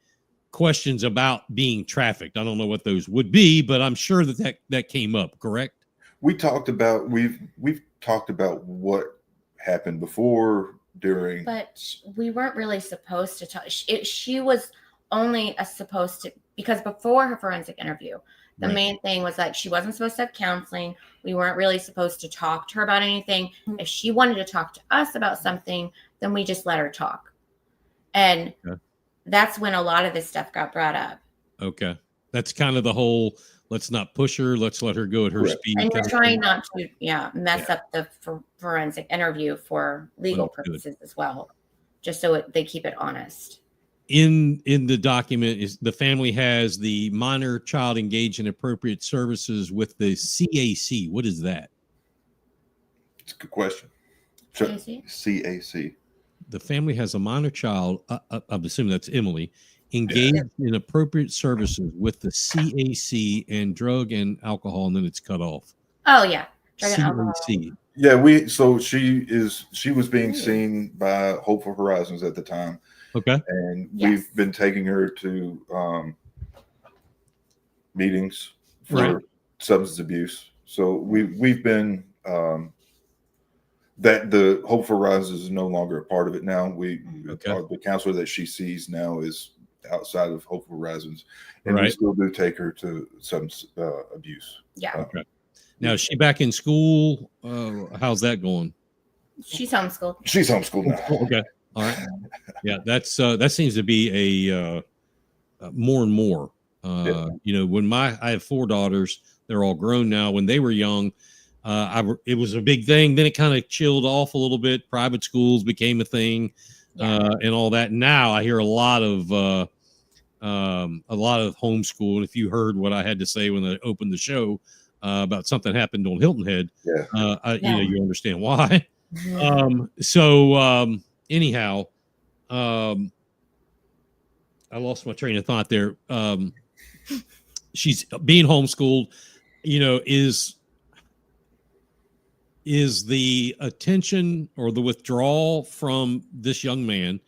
questions about being trafficked. I don't know what those would be, but I'm sure that came up, correct? We've talked about what happened before, during, but we weren't really supposed to talk. She was only supposed to, because before her forensic interview, the main thing was that she wasn't supposed to have counseling. We weren't really supposed to talk to her about anything. If she wanted to talk to us about something, then we just let her talk. And that's when a lot of this stuff got brought up. Okay. That's kind of the whole, let's not push her. Let's let her go at her speed. And we're trying not to mess up the forensic interview for legal purposes as well, just so they keep it honest. In the document, is the family has the minor child engaged in appropriate services with the CAC. What is that? It's a good question. CAC. The family has a minor child, I'm assuming that's Emily, engaged in appropriate services with the CAC and drug and alcohol, and then it's cut off. Oh yeah, drug and alcohol. Yeah, she was being seen by Hopeful Horizons at the time. Okay. And we've been taking her to meetings for substance abuse. So we've been that the Hopeful Horizons is no longer a part of it now. The counselor that she sees now is outside of Hopeful Horizons, and we still do take her to substance abuse. Yeah. Okay. Now is she back in school? How's that going? She's homeschooled. She's homeschooled now. Okay. All right. Yeah, that seems to be a more and more. When I have 4 daughters, they're all grown now. When they were young, it was a big thing. Then it kind of chilled off a little bit. Private schools became a thing, and all that. Now I hear a lot of homeschool. And if you heard what I had to say when I opened the show about something happened on Hilton Head, you understand why. Anyhow, I lost my train of thought there. She's being homeschooled, is the attention or the withdrawal from this young man,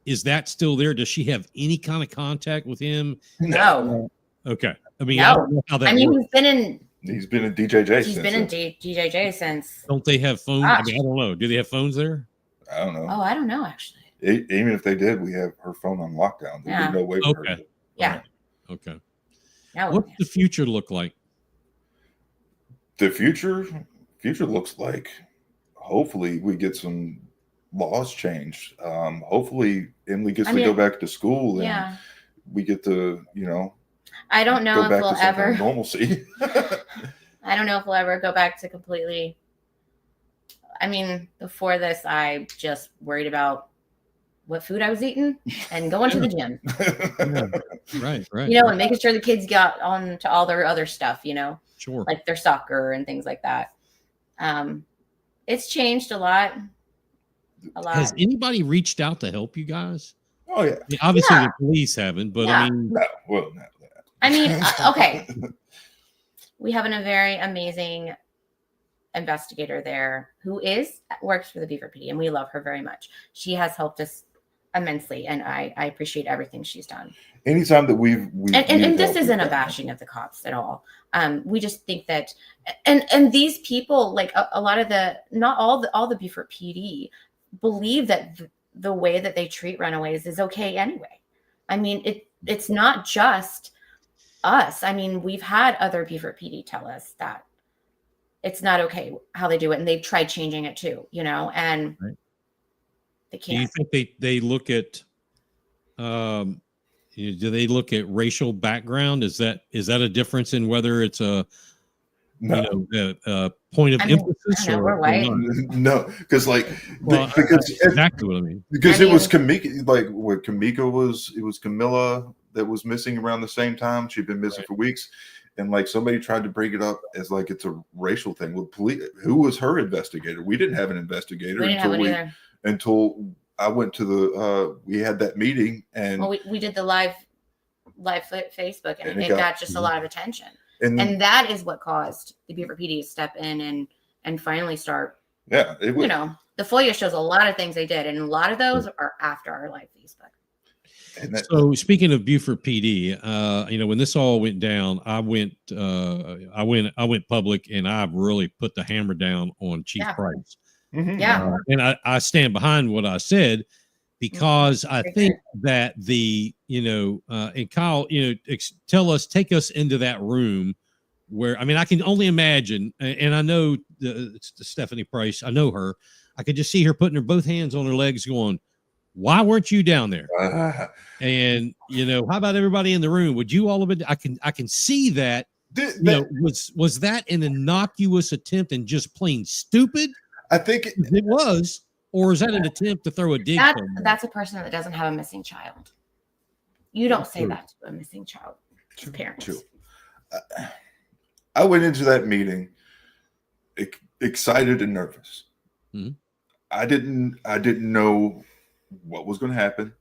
is that still there? Does she have any kind of contact with him? No. Okay. I mean, I don't know how that works. He's been in DJJ. He's been in DJJ since. Don't they have phones? I don't know. Do they have phones there? I don't know. Oh, I don't know, actually. Even if they did, we have her phone on lockdown. There'd be no way for her to. Yeah. Okay. What's the future look like? The future looks like, hopefully we get some laws changed. Hopefully Emily gets to go back to school and we get to, I don't know if we'll ever normalcy. I don't know if we'll ever go back to completely. I mean, before this, I just worried about what food I was eating and going to the gym. Right. And making sure the kids got on to all their other stuff, Sure. like their soccer and things like that. It's changed a lot. Has anybody reached out to help you guys? Oh yeah. I mean, obviously Yeah. the police haven't, but Yeah. I mean, No, well, not that. I mean, okay. We have a very amazing investigator there who works for the Beaver PD, and we love her very much. She has helped us immensely, and I appreciate everything she's done. Anytime that we've and this isn't a bashing of the cops at all. We just think that, and these people, like a lot of not all the Beaufort PD believe that the way that they treat runaways is okay anyway. I mean, it's not just us. I mean, we've had other Beaufort PD tell us that it's not okay how they do it, and they've tried changing it too, and right. They Do you can't. think they look at do they look at racial background? Is that a difference in whether it's a point of emphasis we're white. No, because that's exactly what I mean. Because it was Kamika, like what Kamika was, it was Camilla that was missing around the same time. She'd been missing for weeks, and like somebody tried to bring it up as like it's a racial thing. Well, who was her investigator? We didn't have an investigator until I went to we had that meeting, and we did the live Facebook, and it got just a lot of attention. And that is what caused the Beaver PD to step in and finally start. Yeah, it was, the FOIA shows a lot of things they did, and a lot of those are after our live Facebook. So speaking of Beaufort PD, when this all went down, I went public, and I really put the hammer down on Chief Price. Mm-hmm. Yeah, and I stand behind what I said, because I think that and Kyle, take us into that room where, I mean, I can only imagine, and I know Stephanie Price, I know her. I could just see her putting her both hands on her legs going, why weren't you down there? And, how about everybody in the room? Would you all have been? I can see that, was that an innocuous attempt and just plain stupid? I think it was. Or is that an attempt to throw a dig? That's a person that doesn't have a missing child. You don't say that to a missing child. Parents. True. I went into that meeting excited and nervous. Mm-hmm. I didn't know what was going to happen.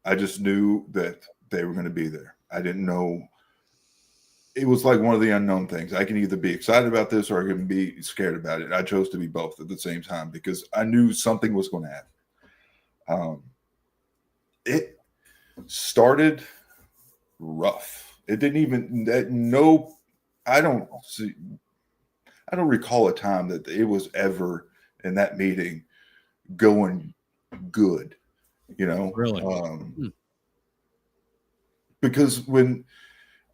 I just knew that they were going to be there. I didn't know. It was like one of the unknown things. I can either be excited about this or I can be scared about it. I chose to be both at the same time because I knew something was going to happen. It started rough. It didn't even I don't recall a time that it was ever in that meeting going good, Really? Because when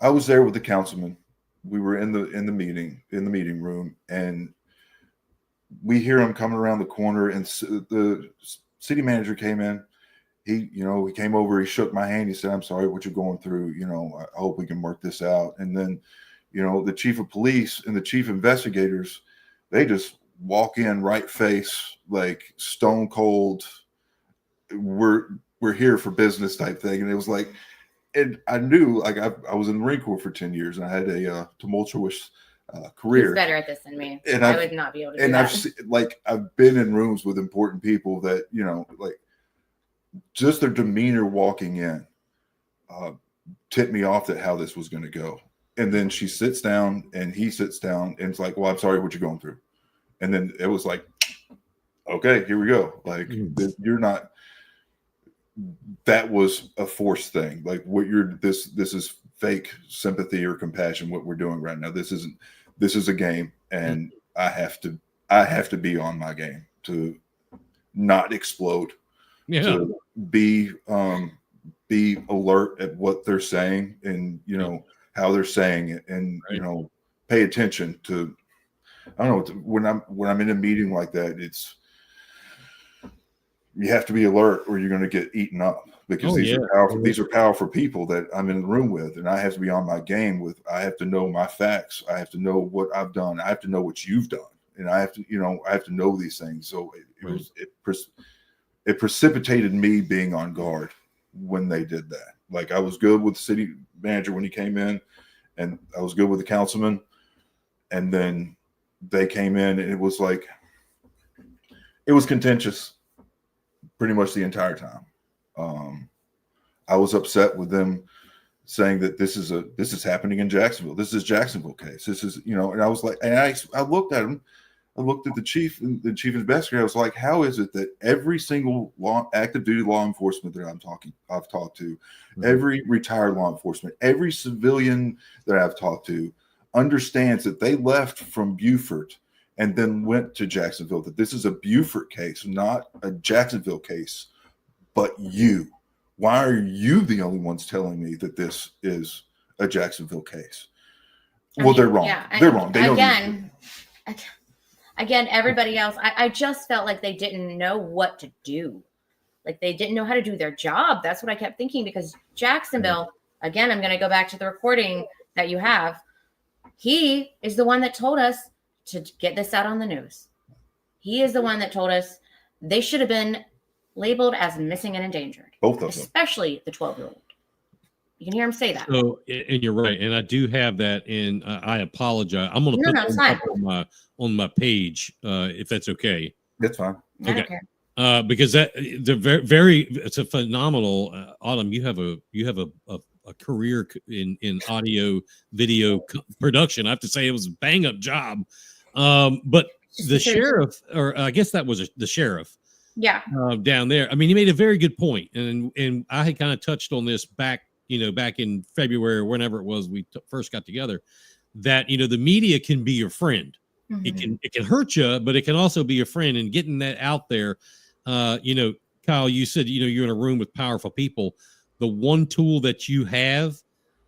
I was there with the councilman, we were in the meeting room, and we hear him coming around the corner, and the city manager came in. He came over, he shook my hand, he said, "I'm sorry what you're going through, I hope we can work this out." And then, the chief of police and the chief investigators, they just walk in right face, like stone cold, we're here for business type thing. And it was like, and I knew, like, I was in the Marine Corps for 10 years, and I had a tumultuous career. He's better at this than me. And I would not be able to do that. I've been in rooms with important people that, just their demeanor walking in tipped me off that how this was going to go. And then she sits down, and he sits down, and it's like, "Well, I'm sorry what you're going through." And then it was like, "Okay, here we go." Like, you're not. That was a forced thing. Like, what this is fake sympathy or compassion. What we're doing right now. This is a game, and I have to be on my game to not explode. Yeah. To be alert at what they're saying, and how they're saying it, and pay attention to. I don't know, when I'm in a meeting like that, you have to be alert or you're going to get eaten up, because these are powerful people that I'm in the room with, and I have to be on my game with. I have to know my facts. I have to know what I've done. I have to know what you've done, and I have to know these things. So it precipitated me being on guard when they did that. Like, I was good with the city manager when he came in, and I was good with the councilman, and then they came in, and it was like, it was contentious pretty much the entire time. I was upset with them saying that this is happening in Jacksonville. This is Jacksonville case. This is, and I was like, and I looked at him. I looked at the chief investigator. I was like, how is it that every single active duty law enforcement that I've talked to, every retired law enforcement, every civilian that I've talked to understands that they left from Beaufort and then went to Jacksonville, that this is a Beaufort case, not a Jacksonville case, but you. Why are you the only ones telling me that this is a Jacksonville case? They're wrong. Yeah, they're wrong. They Again, everybody else, I just felt like they didn't know what to do. Like they didn't know how to do their job. That's what I kept thinking, because Jacksonville, again, I'm going to go back to the recording that you have. He is the one that told us to get this out on the news. He is the one that told us they should have been labeled as missing and endangered. Both of them. Especially the 12-year-old. You can hear him say that. So, and you're right. And I do have that, and I apologize. I'm going to put that on my page, if that's okay. That's fine. Okay. Because it's a phenomenal, Autumn. You have a career in audio video production. I have to say it was a bang up job. But the sheriff, or I guess that was the sheriff. Yeah. Down there. I mean, he made a very good point. And I had kind of touched on this back in February or whenever it was we first got together, that, the media can be your friend. Mm-hmm. It can hurt you, but it can also be your friend. And getting that out there, Kyle, you said, you're in a room with powerful people. The one tool that you have,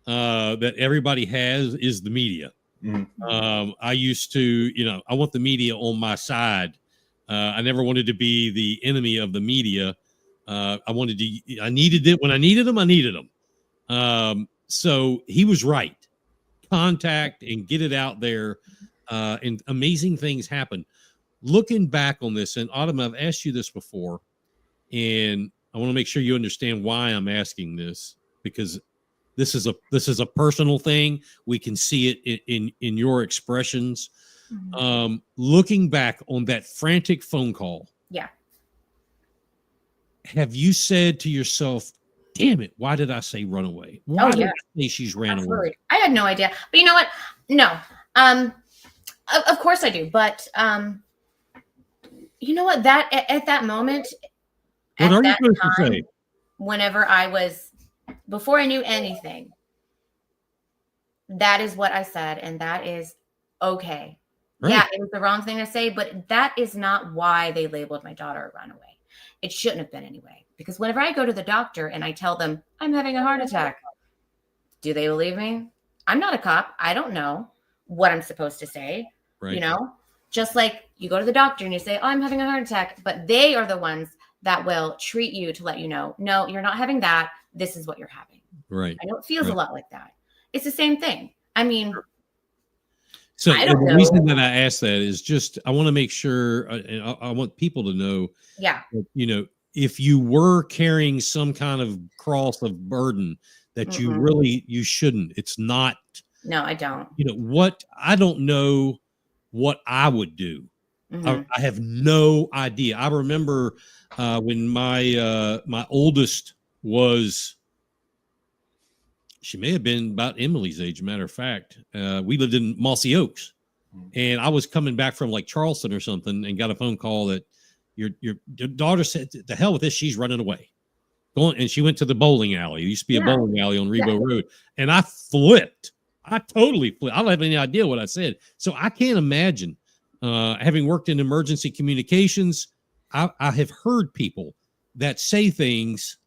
that everybody has, is the media. Mm-hmm. I used to, I want the media on my side. I never wanted to be the enemy of the media. I needed it when I needed them. So he was right. Contact and get it out there. And amazing things happen. Looking back on this, and Autumn, I've asked you this before, and I want to make sure you understand why I'm asking this, because this is a personal thing. We can see it in your expressions. Mm-hmm. Looking back on that frantic phone call. Yeah. Have you said to yourself, damn it, why did I say run away? Why did I say she's ran away? I had no idea. But you know what? No. Of course I do. But you know what? That at that moment, what are you supposed to say? Whenever before I knew anything, that is what I said, and that is okay. Right. Yeah, it was the wrong thing to say, but that is not why they labeled my daughter a runaway. It shouldn't have been anyway. Because whenever I go to the doctor and I tell them I'm having a heart attack, do they believe me? I'm not a cop. I don't know what I'm supposed to say. Right. Just like you go to the doctor and you say, oh, I'm having a heart attack, but they are the ones that will treat you to let you know, no, you're not having that. This is what you're having. Right. I know it feels a lot like that. It's the same thing. I mean, so the reason that I ask that is just, I want to make sure, and I want people to know, that, if you were carrying some kind of cross of burden that you shouldn't, it's not. No, I don't. I don't know what I would do. Mm-hmm. I have no idea. I remember when my oldest was, she may have been about Emily's age. Matter of fact, we lived in Mossy Oaks, and I was coming back from like Charleston or something, and got a phone call that your daughter said, "The hell with this, she's running away." And she went to the bowling alley. It used to be a bowling alley on Rebo Road, and I flipped. I totally flipped. I don't have any idea what I said, so I can't imagine. Having worked in emergency communications, I have heard people that say things,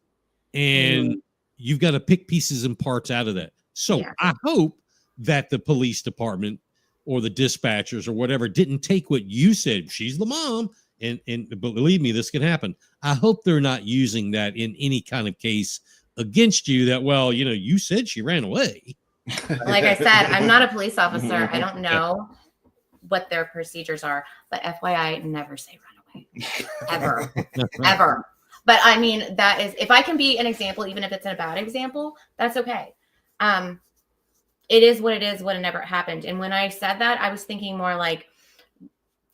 and you've got to pick pieces and parts out of that. So I hope that the police department or the dispatchers or whatever didn't take what you said. She's the mom. But believe me, this can happen. I hope they're not using that in any kind of case against you that, well, you said she ran away. Like I said, I'm not a police officer. I don't know what their procedures are, but FYI, never say run away. Ever. Ever. But I mean, that is, if I can be an example, even if it's a bad example, that's okay. It is what it is when it never happened. And when I said that, I was thinking more like,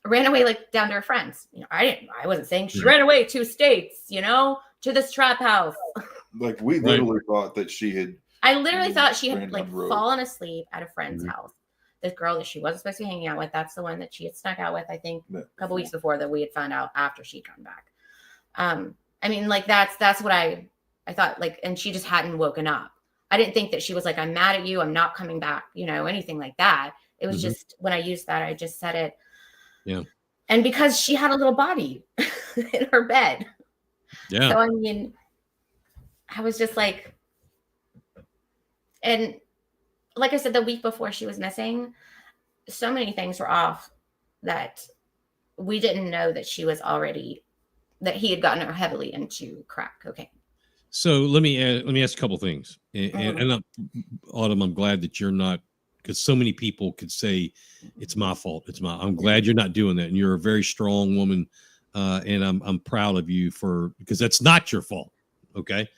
ran away like down to her friends. I wasn't saying she ran away 2 states, to this trap house. Like we literally thought that she had. I literally thought she had like road. fallen asleep at a friend's house. This girl that she wasn't supposed to be hanging out with, that's the one that she had snuck out with, I think, a couple weeks before, that we had found out after she'd come back. I mean, like that's what I thought, like, and she just hadn't woken up. I didn't think that she was like, I'm mad at you, I'm not coming back, you know, anything like that. It was just, when I used that, I just said it. Yeah. And because she had a little body in her bed. Yeah. So I mean, I was just like, and like I said, the week before she was missing, so many things were off that we didn't know that she was already, that he had gotten her heavily into crack cocaine. So let me ask a couple things. And Autumn, I'm glad that you're not, because so many people could say it's my fault. I'm glad you're not doing that. And you're a very strong woman. And I'm proud of you because that's not your fault. Okay.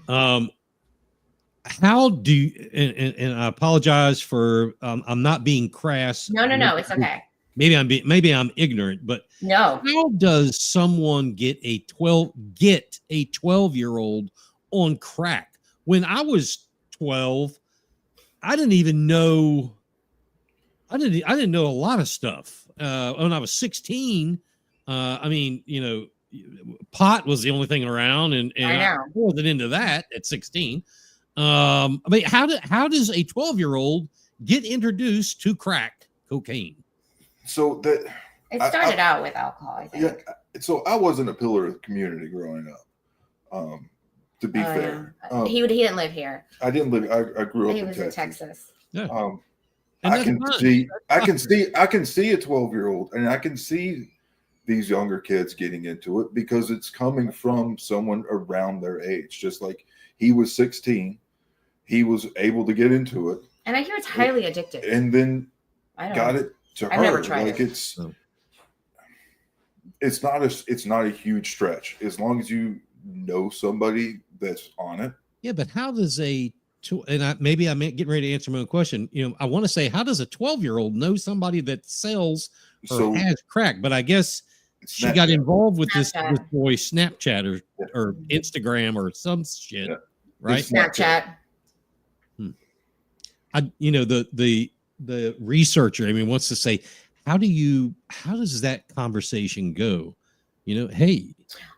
How do you, and I apologize for, I'm not being crass. No, it's okay. Maybe I'm ignorant, but no. How does someone get a 12-year-old on crack? When I was 12, I didn't even know. I didn't know a lot of stuff. When I was 16, I mean, you know, pot was the only thing around, and I wasn't into that at 16. I mean, how does a 12-year-old get introduced to crack cocaine? So that it started out with alcohol, I think. Yeah. So I wasn't a pillar of the community growing up. To be fair, he didn't live here. I didn't live. I grew up. He was in Texas. Yeah. I can see a 12-year-old, and I can see these younger kids getting into it because it's coming from someone around their age. Just like he was 16, he was able to get into it, and I hear it's highly addictive. And then got it to I've her. Never tried like it. It's not a huge stretch as long as you know somebody that's on it. Yeah, but how does maybe I'm getting ready to answer my own question. You know, I want to say, how does a 12-year-old know somebody that sells or has crack? But I guess she got involved with this boy Snapchat or Instagram or some shit, right? Snapchat. The researcher, I mean, wants to say, how does that conversation go? You know, hey, you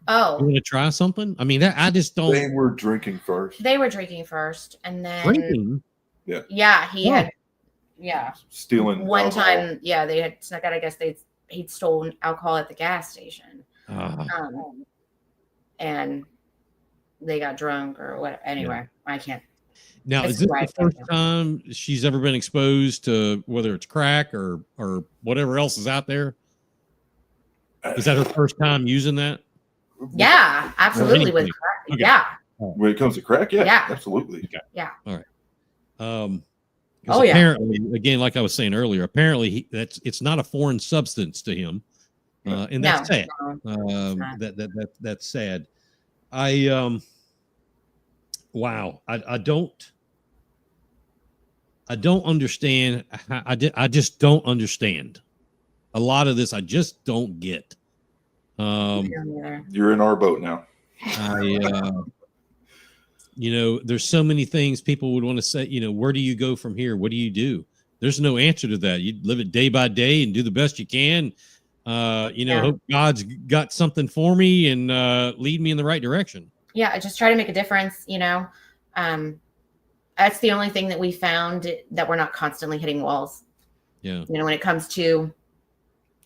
want to try something? I mean, I just don't. They were drinking first. And then drinking. Yeah, he had. Yeah, stealing one alcohol. Time. Yeah, they had snuck out. I guess he'd stolen alcohol at the gas station, and they got drunk or what. Anyway, I can't. Now, is this the first time she's ever been exposed to whether it's crack or whatever else is out there? Is that her first time using that? Yeah, absolutely. With crack. Okay. Yeah. When it comes to crack, absolutely. Okay. Yeah. All right. Apparently, again, like I was saying earlier, apparently it's not a foreign substance to him, and that's sad. That's sad. Wow. I don't understand. I just don't understand a lot of this. I just don't get. You're in our boat now. There's so many things people would want to say, where do you go from here? What do you do? There's no answer to that. You live it day by day and do the best you can. Hope God's got something for me and lead me in the right direction. Yeah. I just try to make a difference, that's the only thing that we found, that we're not constantly hitting walls. Yeah. When it comes to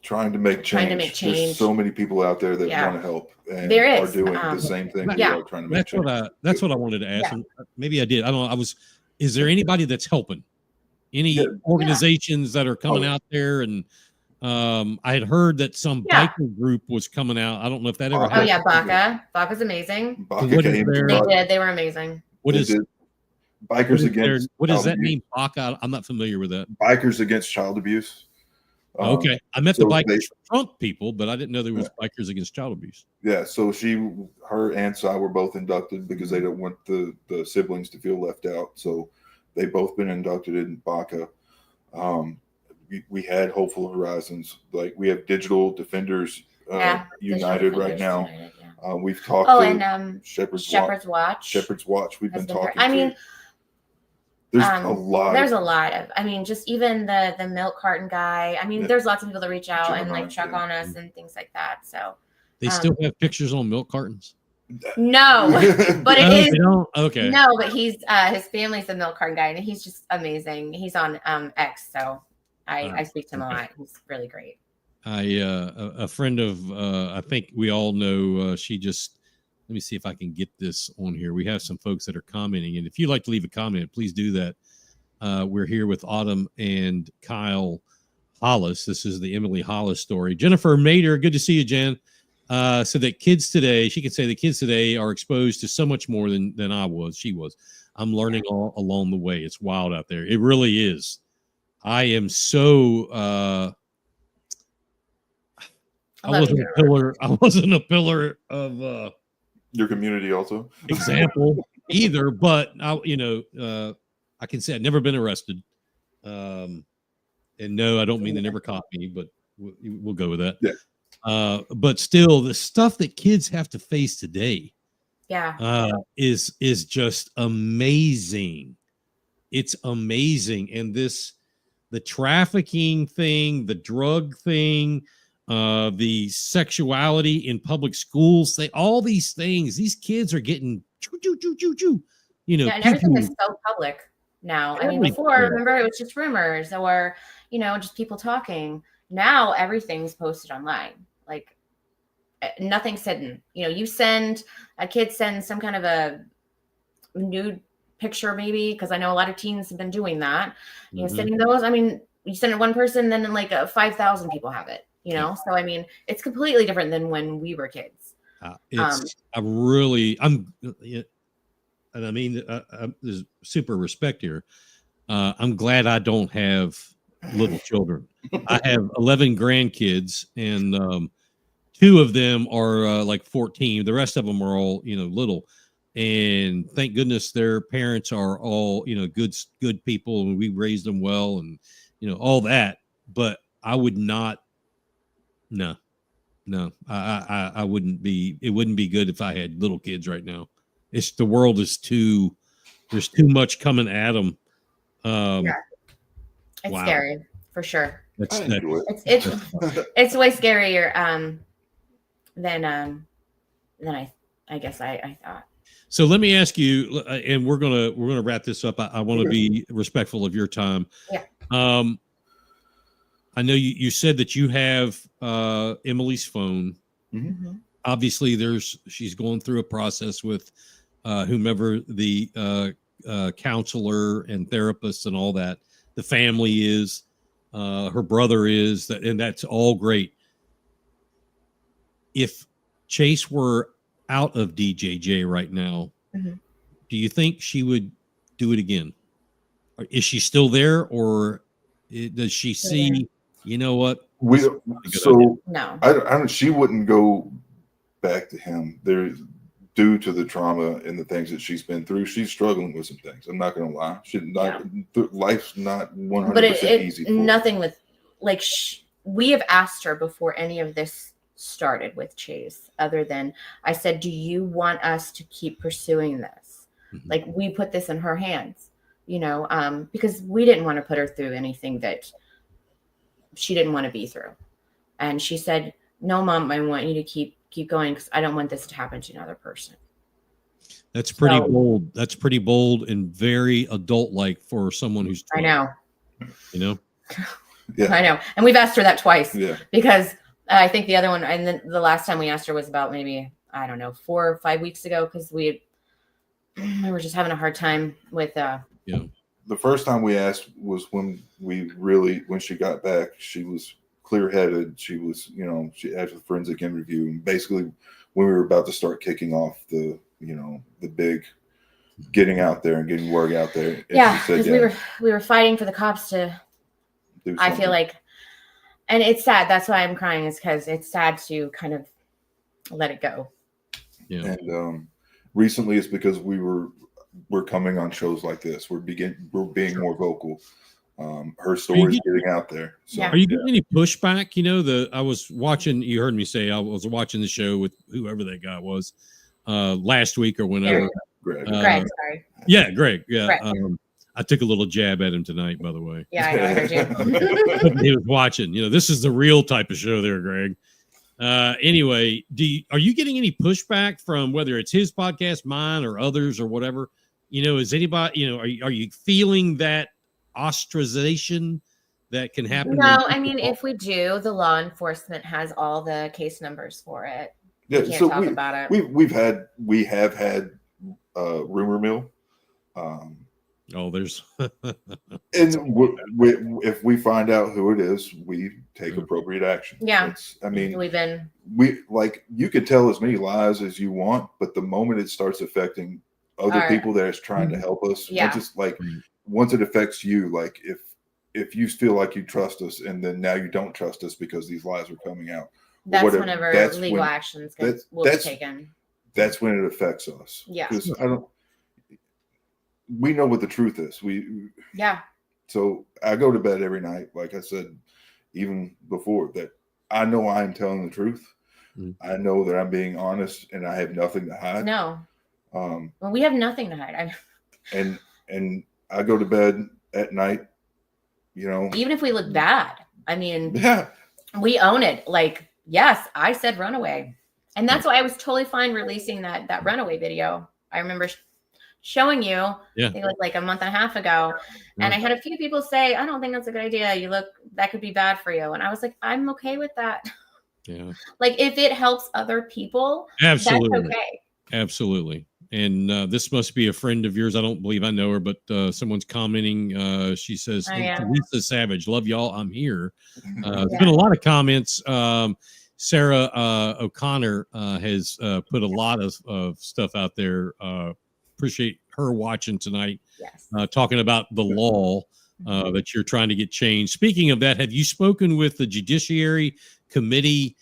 trying to make change. There's so many people out there that want to help and are doing the same thing. Trying to make change. That's what I wanted to ask. And maybe I did. I don't know. Is there anybody that's helping? Any organizations that are coming out there? And I had heard that some biker group was coming out. I don't know if that ever happened. Oh yeah, Baca. Baca's amazing. They were amazing. Bikers Against. What does that mean, Baca? I'm not familiar with that. Bikers Against Child Abuse. Okay, I met the Bikers Trump people, but I didn't know there was Bikers Against Child Abuse. Yeah, so her and Si were both inducted because they don't want the siblings to feel left out. So they've both been inducted in Baca. We had Hopeful Horizons, like we have Digital Defenders United right now. We've talked Oh, to and Shepherd's Watch. Shepherd's Watch. We've been talking. I mean, there's a lot. There's a lot of. I mean, just even the milk carton guy. I mean, there's lots of people that reach out and like check on us and things like that. So they still have pictures on milk cartons. No, but it is. They don't? Okay. No, but he's his family's a milk carton guy, and he's just amazing. He's on X, so I speak to him a lot. He's really great. A friend of I think we all know. She just let me see if I can get this on here. We have some folks that are commenting, and if you'd like to leave a comment, please do that. We're here with Autumn and Kyle Hollis. This is the Emily Hollis story. Jennifer Mader, good to see you, Jen. So that kids today, she could say the kids today are exposed to so much more than she was. I'm learning all along the way. It's wild out there. It really is. I am so I wasn't a pillar of your community also example either, but I can say I've never been arrested. And no, I don't mean they never caught me, but we'll go with that. Yeah. But still, the stuff that kids have to face today, is just amazing. It's amazing, and the trafficking thing, the drug thing, the sexuality in public schools, all these things. These kids are getting and everything is so public now. I mean, before, remember, it was just rumors or just people talking. Now everything's posted online. Like nothing's hidden. A kid sends some kind of a nude picture, maybe, because I know a lot of teens have been doing that. Sending those. I mean, you send it one person, then like 5,000 people have it. So I mean, it's completely different than when we were kids. And I mean, there's super respect here. I'm glad I don't have little children. I have 11 grandkids, and 2 of them are like 14. The rest of them are all little, and thank goodness their parents are all good people, and we raised them well, and all that. But I would not. No, I wouldn't be. It wouldn't be good if I had little kids right now. The world is too. There's too much coming at them. It's scary for sure. It's way scarier than I guess I thought. So let me ask you, and we're gonna wrap this up. I want to be respectful of your time. Yeah. I know you said that you have Emily's phone. Mm-hmm. Obviously, she's going through a process with whomever the counselor and therapist and all that. The family is, her brother is, and that's all great. If Chace were out of DJJ right now, do you think she would do it again? Or is she still there, or does she see? You know what? No. I don't. She wouldn't go back to him. Due to the trauma and the things that she's been through, she's struggling with some things. I'm not going to lie. Life's not 100% easy. Nothing with we have asked her before any of this started with Chace, other than I said, do you want us to keep pursuing this? Mm-hmm. Like, we put this in her hands, because we didn't want to put her through anything that she didn't want to be through. And she said, no, Mom, I want you to keep going, because I don't want this to happen to another person. That's pretty bold. That's pretty bold and very adult-like for someone who's 12. I know. Yeah. I know. And we've asked her that twice. Yeah. Because I think the other one, and then the last time we asked her was about maybe, I don't know, 4 or 5 weeks ago, because we were just having a hard time with The first time we asked was when she got back, she was clear-headed. She was, she had a forensic interview, and basically when we were about to start kicking off the big getting out there and getting word out there. Because we were fighting for the cops to do something. I feel like, and it's sad. That's why I'm crying, is because it's sad to kind of let it go. Yeah. And recently it's because we're coming on shows like this. We're being more vocal. Her story's getting out there. So, are you getting any pushback? I was watching, you heard me say, I was watching the show with whoever that guy was last week or whenever. Greg, sorry. Yeah, Greg. Yeah. Greg. I took a little jab at him tonight, by the way. Yeah, I know, I heard you. He was watching. This is the real type of show there, Greg. Anyway, are you getting any pushback from whether it's his podcast, mine, or others, or whatever? Is anybody? Are you feeling that ostracization that can happen? No, I mean, if we do, the law enforcement has all the case numbers for it. Yeah, we can't talk about it. We have had rumor mill. There's and if we find out who it is, we take appropriate action. Yeah, you could tell as many lies as you want, but the moment it starts affecting other people that is trying to help us, once it affects you, like if you feel like you trust us and then now you don't trust us because these lies are coming out, that's legal actions will be taken. That's when it affects us. Yeah, because we know what the truth is. So I go to bed every night, like I said, even before that, I know I am telling the truth. I know that I'm being honest and I have nothing to hide. No. We have nothing to hide. And I go to bed at night, even if we look bad, we own it. Like, yes, I said runaway. And that's why I was totally fine releasing that runaway video. I remember showing you, I think it was like a month and a half ago. And I had a few people say, I don't think that's a good idea. That could be bad for you. And I was like, I'm okay with that. Yeah. Like if it helps other people, absolutely. That's okay. Absolutely. And this must be a friend of yours. I don't believe I know her, but someone's commenting. She says, Lisa Savage, love y'all. I'm here. There's been a lot of comments. Sarah O'Connor has put a lot of stuff out there. Appreciate her watching tonight. Yes. Talking about the law that you're trying to get changed. Speaking of that, have you spoken with the Judiciary Committee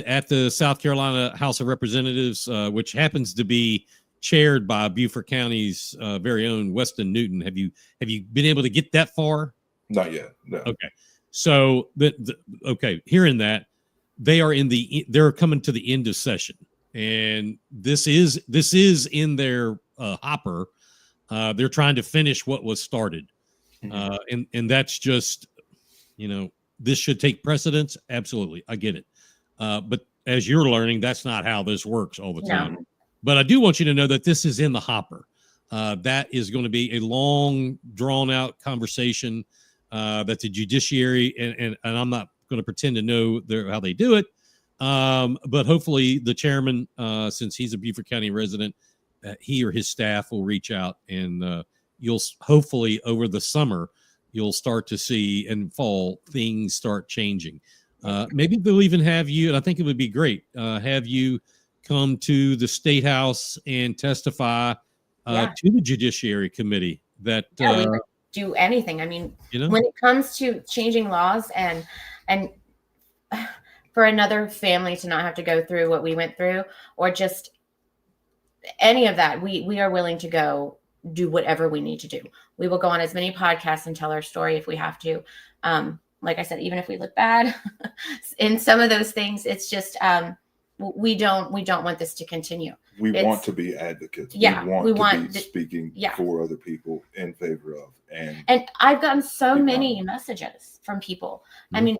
at the South Carolina House of Representatives, which happens to be chaired by Beaufort County's very own Weston Newton? Have you been able to get that far? Not yet. No. Okay. So hearing that, they're coming to the end of session, and this is in their hopper. They're trying to finish what was started, and that's just, this should take precedence. Absolutely, I get it. But as you're learning, that's not how this works all the time. No. But I do want you to know that this is in the hopper. That is going to be a long, drawn-out conversation that the judiciary, and I'm not going to pretend to know how they do it, but hopefully the chairman, since he's a Beaufort County resident, he or his staff will reach out, and you'll hopefully over the summer, you'll start to see in fall things start changing. Maybe they'll even have you, and I think it would be great, have you come to the State House and testify to the Judiciary Committee that we would do anything. I mean, when it comes to changing laws and for another family to not have to go through what we went through, or just any of that, we are willing to go do whatever we need to do. We will go on as many podcasts and tell our story if we have to. Like I said, even if we look bad in some of those things, it's just we don't want this to continue. We want to be advocates. Yeah, we want to be speaking for other people in favor of. And I've gotten so many messages from people. I mean,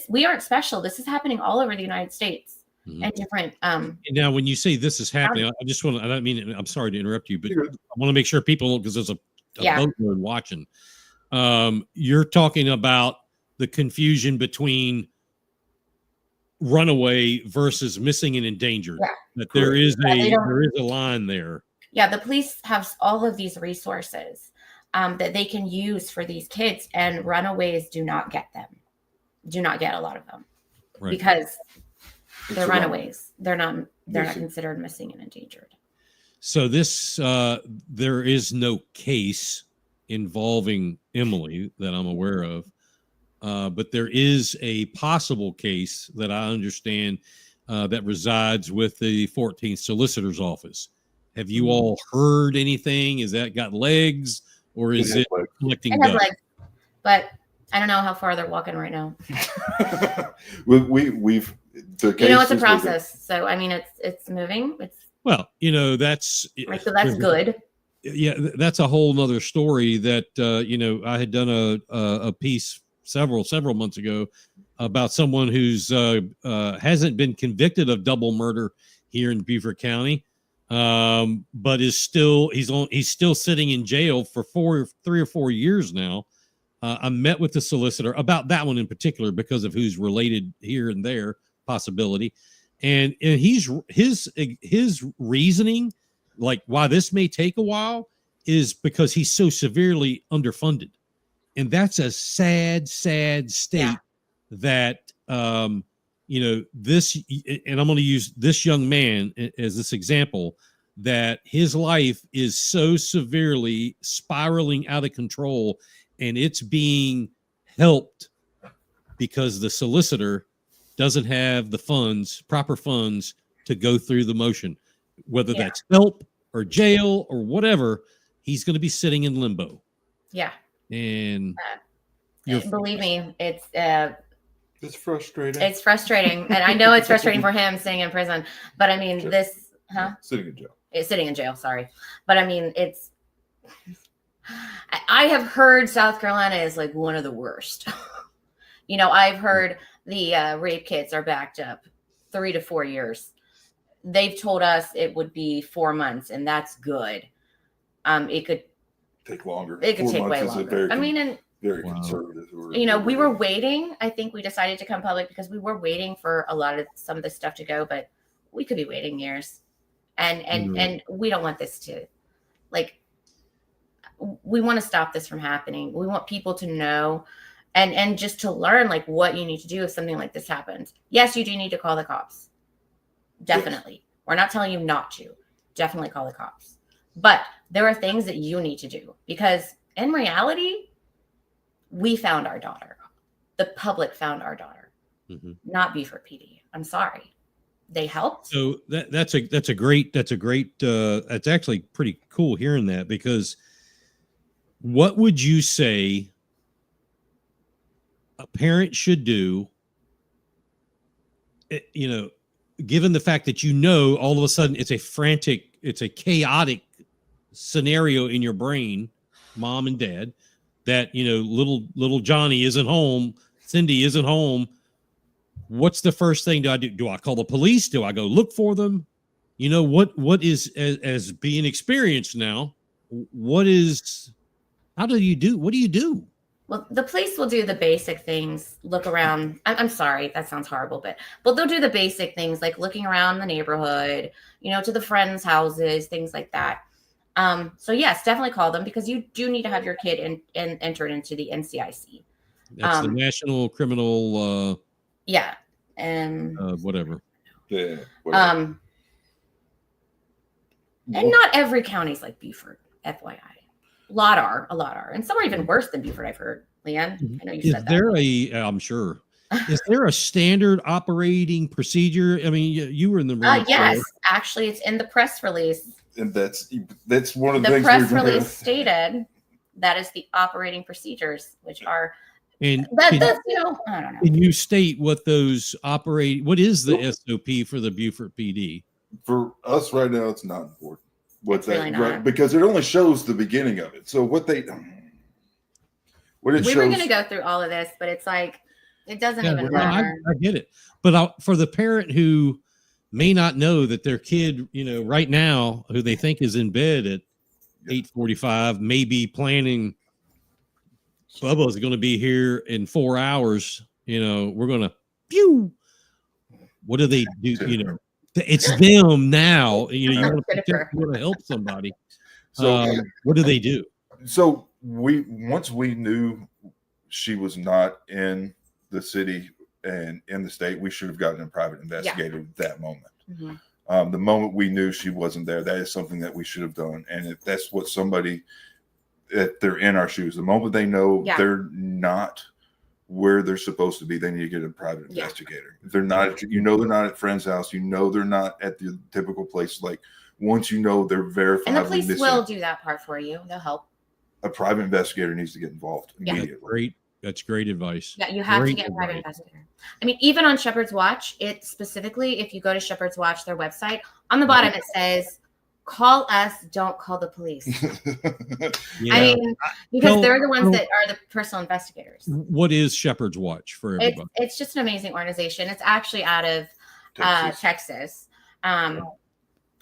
we aren't special. This is happening all over the United States and different. Now, when you say this is happening, I just want to, I don't mean, I'm sorry to interrupt you, but I want to make sure people, because there's a boatload watching. You're talking about the confusion between runaway versus missing and endangered. Yeah. That there is a line there. Yeah, the police have all of these resources that they can use for these kids, and runaways do not get them. Do not get a lot of them because they're runaways. They're not considered missing and endangered. So this there is no case involving Emily that I'm aware of. But there is a possible case that I understand that resides with the 14th Solicitor's Office. Have you all heard anything? Is that got legs, or is it collecting dust? Legs, But I don't know how far they're walking right now. we've the case it's a is process. So I mean, it's moving. It's Well, that's so that's good. Yeah, that's a whole nother story that I had done a piece several months ago about someone who's hasn't been convicted of double murder here in Beaufort County, but he's still sitting in jail for 3 or 4 years now. I met with the solicitor about that one in particular because of who's related here and there possibility, and his reasoning, like why this may take a while, is because he's so severely underfunded, and that's a sad state that this, and I'm going to use this young man as this example, that his life is so severely spiraling out of control, and it's being helped because the solicitor doesn't have the proper funds to go through the motion, whether that's help or jail or whatever. He's going to be sitting in limbo. Yeah. And believe me, it's frustrating. It's frustrating. And I know it's frustrating for him sitting in prison, but I mean, sitting in jail. It's sitting in jail. Sorry. But I mean, I have heard South Carolina is like one of the worst. I've heard the rape kits are backed up 3 to 4 years. They've told us it would be 4 months, and that's good. It could take longer. It could take way longer. Very conservative. We were waiting. I think we decided to come public because we were waiting for a lot of some of this stuff to go, but we could be waiting years, and we don't want this to, we want to stop this from happening. We want people to know. And just to learn what you need to do if something like this happens. Yes, you do need to call the cops. Definitely. Yes. We're not telling you not to. Definitely call the cops. But there are things that you need to do because in reality, we found our daughter. The public found our daughter, not Beaufort PD. I'm sorry. They helped. So that's actually pretty cool hearing that, because what would you say a parent should do, given the fact that all of a sudden it's a chaotic scenario in your brain, mom and dad, that little Johnny isn't home, Cindy isn't home. What's the first thing do I do? Do I call the police? Do I go look for them? What is, as being experienced now, what do you do? Well, the police will do the basic things, look around. I'm sorry, that sounds horrible, but they'll do the basic things like looking around the neighborhood, to the friends' houses, things like that. So yes, definitely call them because you do need to have your kid entered into the NCIC. That's the National Criminal. Whatever. Yeah. And not every county's like Beaufort, FYI. A lot are, and some are even worse than Beaufort. I've heard. Leanne, I know you said that. I'm sure. Is there a standard operating procedure? I mean, you were in the room. Yes, actually, it's in the press release. And that's one of the things. The press release stated that is the operating procedures, which are. And I don't know. Can you state what those operate? What is the SOP for the Beaufort PD? For us right now, it's not important. What's really that? Right, because it only shows the beginning of it. So we were going to go through all of this, but it's like it doesn't even matter. I get it, but for the parent who may not know that their kid, right now, who they think is in bed at 8:45, may be planning. Bubba's going to be here in 4 hours. We're going to pew. What do they do? It's them now. You want to help somebody. So what do they do? So once we knew she was not in the city and in the state, we should have gotten a private investigator at that moment. Mm-hmm. The moment we knew she wasn't there, that is something that we should have done. And if that's what if they're in our shoes, the moment they know they're not where they're supposed to be, they need to get a private investigator. If they're not, they're not at friend's house, they're not at the typical place. Like once they're verified. And the police will do that part for you. They'll help. a private investigator needs to get involved immediately. That's great advice. Yeah, you have to get a private investigator. I mean, even on Shepherd's Watch, it specifically, if you go to Shepherd's Watch, their website, on the bottom it says, "Call us, don't call the police." Yeah. I mean, because they're the ones that are the personal investigators. What is Shepherd's Watch for everybody? It's just an amazing organization. It's actually out of Texas.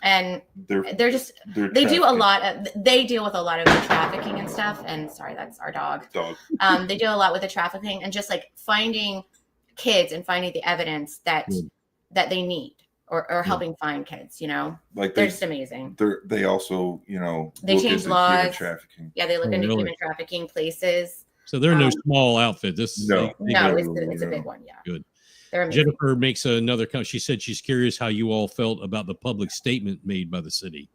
And they deal with a lot of the trafficking and stuff. And sorry, that's our dog. They do a lot with the trafficking and just like finding kids and finding the evidence that they need or helping find kids, you know, like they're just amazing. They also, you know, they change laws. Human trafficking. Yeah. They look into human trafficking places. So they're no small outfit. It's a big one. Yeah. Good. Jennifer makes another comment. She said she's curious how you all felt about the public statement made by the city.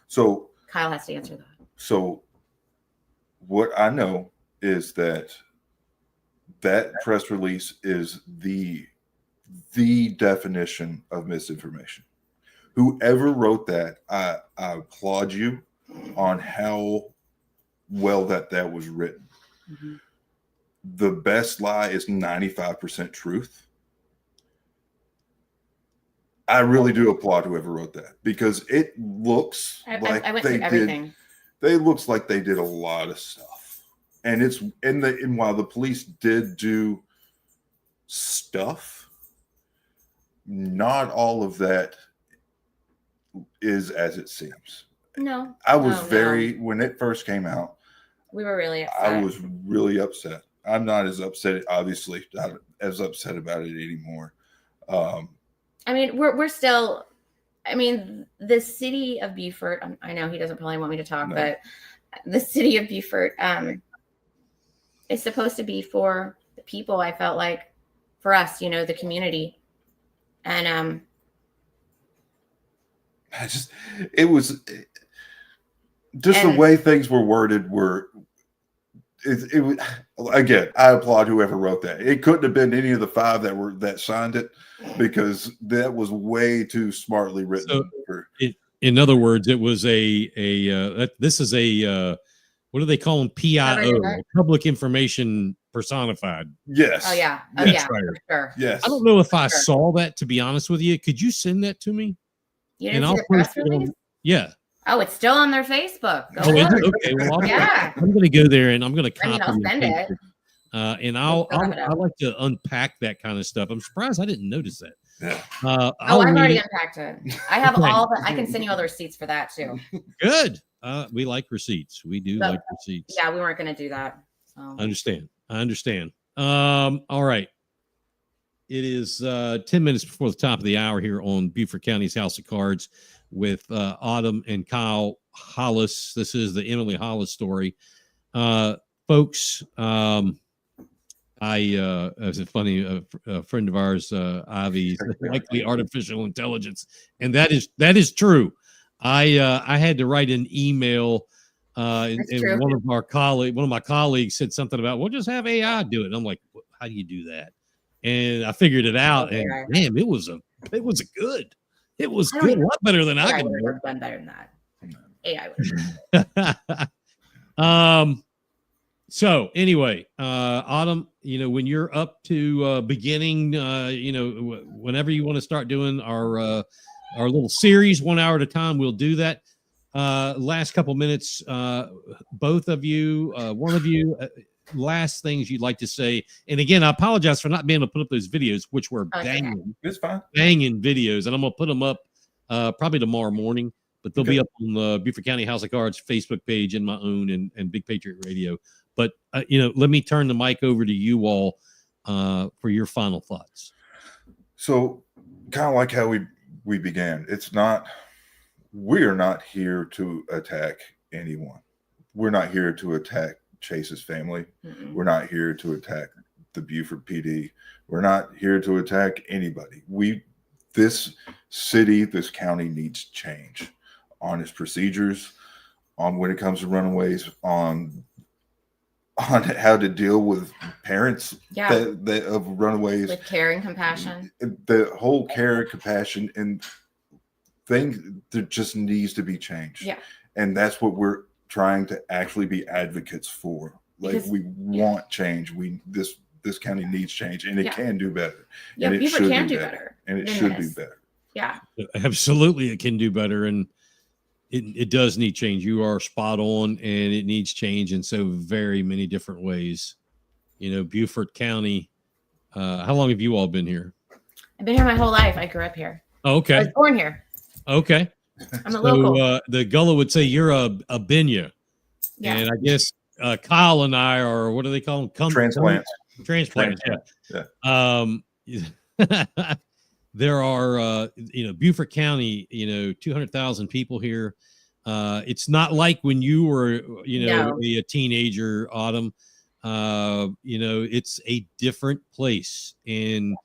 So Kyle has to answer that. So what I know is that press release is the definition of misinformation. Whoever wrote that, I applaud you on how well that was written. Mm-hmm. The best lie is 95% truth. I really do applaud whoever wrote that because it looks like they looks like they did a lot of stuff, and while the police did do stuff, not all of that is as it seems. No, I was when it first came out, we were really upset. I was really upset. I'm not as upset, obviously, not as upset about it anymore. I mean, we're still, I mean, the city of Beaufort, I know he doesn't probably want me to talk, but the city of Beaufort is supposed to be for the people. I felt like for us, you know, the community. And it was the way things were worded it was, again, I applaud whoever wrote that. It couldn't have been any of the 5 that signed it because that was way too smartly written. So in other words, it was this is what do they call them? PIO, public information personified. Yes. Oh yeah. Oh yeah. For sure. Yes. I don't know if I saw that, to be honest with you. Could you send that to me? You didn't see the press release? Yeah. Oh, it's still on their Facebook. Okay. Well, I'm going to go there and I'm going to copy I'll send it. And I like to unpack that kind of stuff. I'm surprised I didn't notice that. Yeah. I've already unpacked it. I have I can send you all the receipts for that too. Good. We like receipts. We do like receipts. Yeah, we weren't going to do that. So. I understand. All right. It is 10 minutes before the top of the hour here on Beaufort County's House of Cards with Autumn and Kyle Hollis. This is the Emily Hollis story. Folks, it's a funny a friend of ours, Ivy, likely artificial intelligence. And that is true. I had to write an email and one of my colleagues said something about, we'll just have AI do it. And I'm like, how do you do that? And I figured it out, and damn, it was good. It was good, a lot better than I could do. Done better than that. AI would. So anyway, Autumn, you know, when you're up to beginning, you know, whenever you want to start doing our little series 1 hour at a time, we'll do that. Last couple minutes, both of you, one of you. Last things you'd like to say, and again, I apologize for not being able to put up those videos, which were banging videos, and I'm gonna put them up probably tomorrow morning, but they'll be up on the Beaufort County House of Cards Facebook page and my own and Big Patriot Radio. But you know, let me turn the mic over to you all for your final thoughts. So, kind of like how we began, we are not here to attack anyone. We're not here to attack Chace's family. Mm-hmm. We're not here to attack the Beaufort PD. We're not here to attack anybody. This city, this county needs change on its procedures, on when it comes to runaways, on how to deal with parents that of runaways, with care and compassion. The whole care and compassion and thing that just needs to be changed. Yeah, and that's what trying to actually be advocates for. Like, Because- we want change. This county needs change, and it Yeah. can do better. Yeah, and it Beaufort should can do do better. better And it than should this. do better. Yeah. Absolutely, it can do better, and it does need change. You are spot on, and it needs change in so very many different ways. You know, Beaufort County. How long have you all been here? I've been here my whole life. I grew up here. Oh, I okay, was born here. okay. I'm a local. The Gullah would say you're a Benya, Yeah. and I guess Kyle and I are, what do they call them? Transplants. Transplants. Yeah. There are, Beaufort County, 200,000 people here. It's not like when you were, No. a teenager, Autumn. It's a different place. And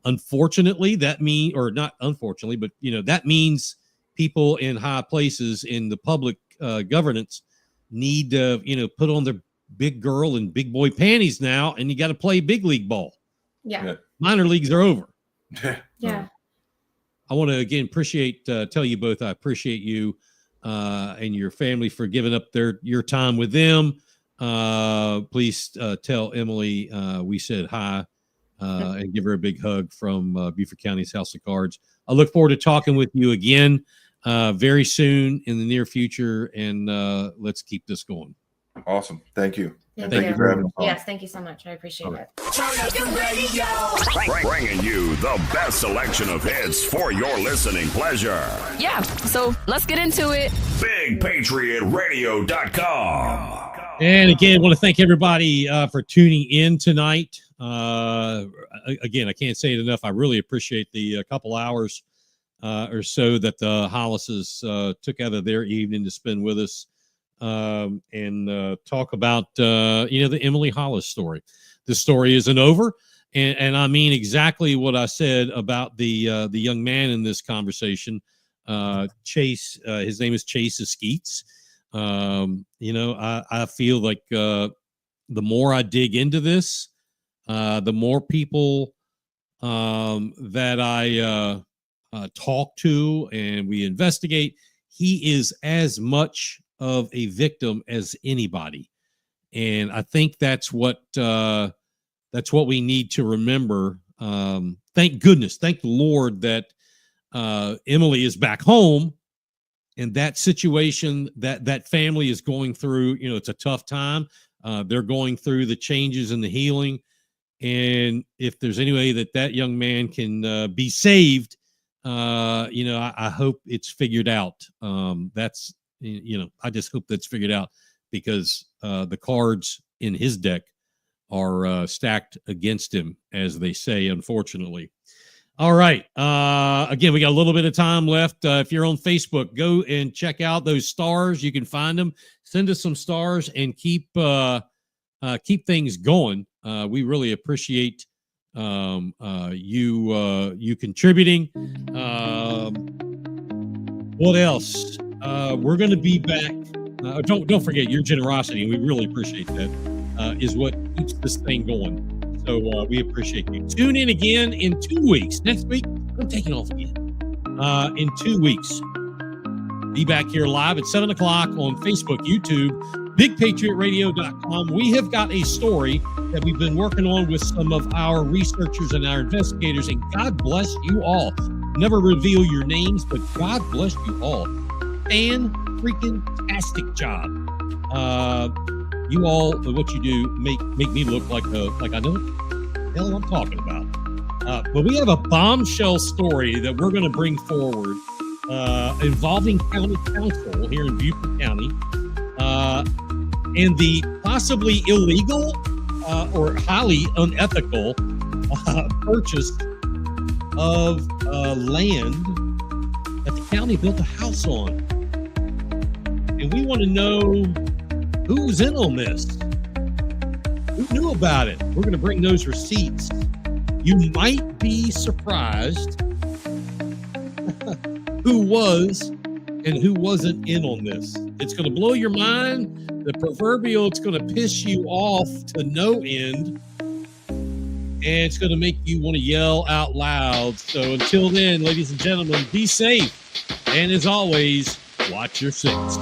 unfortunately, that means, or not unfortunately, but, that means people in high places in the public governance need to, put on their big girl and big boy panties now, and you got to play big league ball. Yeah. Minor leagues are over. Yeah. I want to again tell you both I appreciate you and your family for giving up your time with them. Please tell Emily we said hi and give her a big hug from Beaufort County's House of Cards. I look forward to talking with you again very soon in the near future, and let's keep this going. Awesome. Thank you. Thank Thank you for having us on. Yes, thank you so much. I appreciate it. Bringing you the best selection of hits for your listening pleasure. Yeah, so let's get into it. BigPatriotRadio.com. And again, I want to thank everybody for tuning in tonight. Again, I can't say it enough. I really appreciate the couple hours or so that the Hollises took out of their evening to spend with us and talk about, the Emily Hollis story. The story isn't over. And I mean exactly what I said about the young man in this conversation, Chace. His name is Chace Eskeets. I feel like the more I dig into this, the more people that I talk to and we investigate, he is as much of a victim as anybody. And I think that's what we need to remember. Thank goodness, thank the Lord that Emily is back home, and that situation that family is going through, it's a tough time. They're going through the changes and the healing. And if there's any way that young man can be saved, I hope it's figured out. I just hope that's figured out, because the cards in his deck are stacked against him, as they say, unfortunately. All right. Again, we got a little bit of time left. If you're on Facebook, go and check out those stars. You can find them. Send us some stars and keep things going. We really appreciate you contributing. What else? We're going to be back. Don't forget your generosity, and we really appreciate that. Is what keeps this thing going. So we appreciate you. Tune in again in 2 weeks. Next week, I'm taking off again. In 2 weeks, be back here live at 7 o'clock on Facebook, YouTube, BigPatriotRadio.com. We have got a story that we've been working on with some of our researchers and our investigators, and God bless you all. Never reveal your names, but God bless you all. Fan-freaking-tastic job. You all, what you do, make me look like I know what the hell I'm talking about. But we have a bombshell story that we're going to bring forward involving county council here in Beaufort County and the possibly illegal or highly unethical purchase of land that the county built a house on. And we want to know who's in on this. Who knew about it? We're going to bring those receipts. You might be surprised who was and who wasn't in on this. It's going to blow your mind. The proverbial, it's going to piss you off to no end. And it's going to make you want to yell out loud. So until then, ladies and gentlemen, be safe. And as always, watch your six.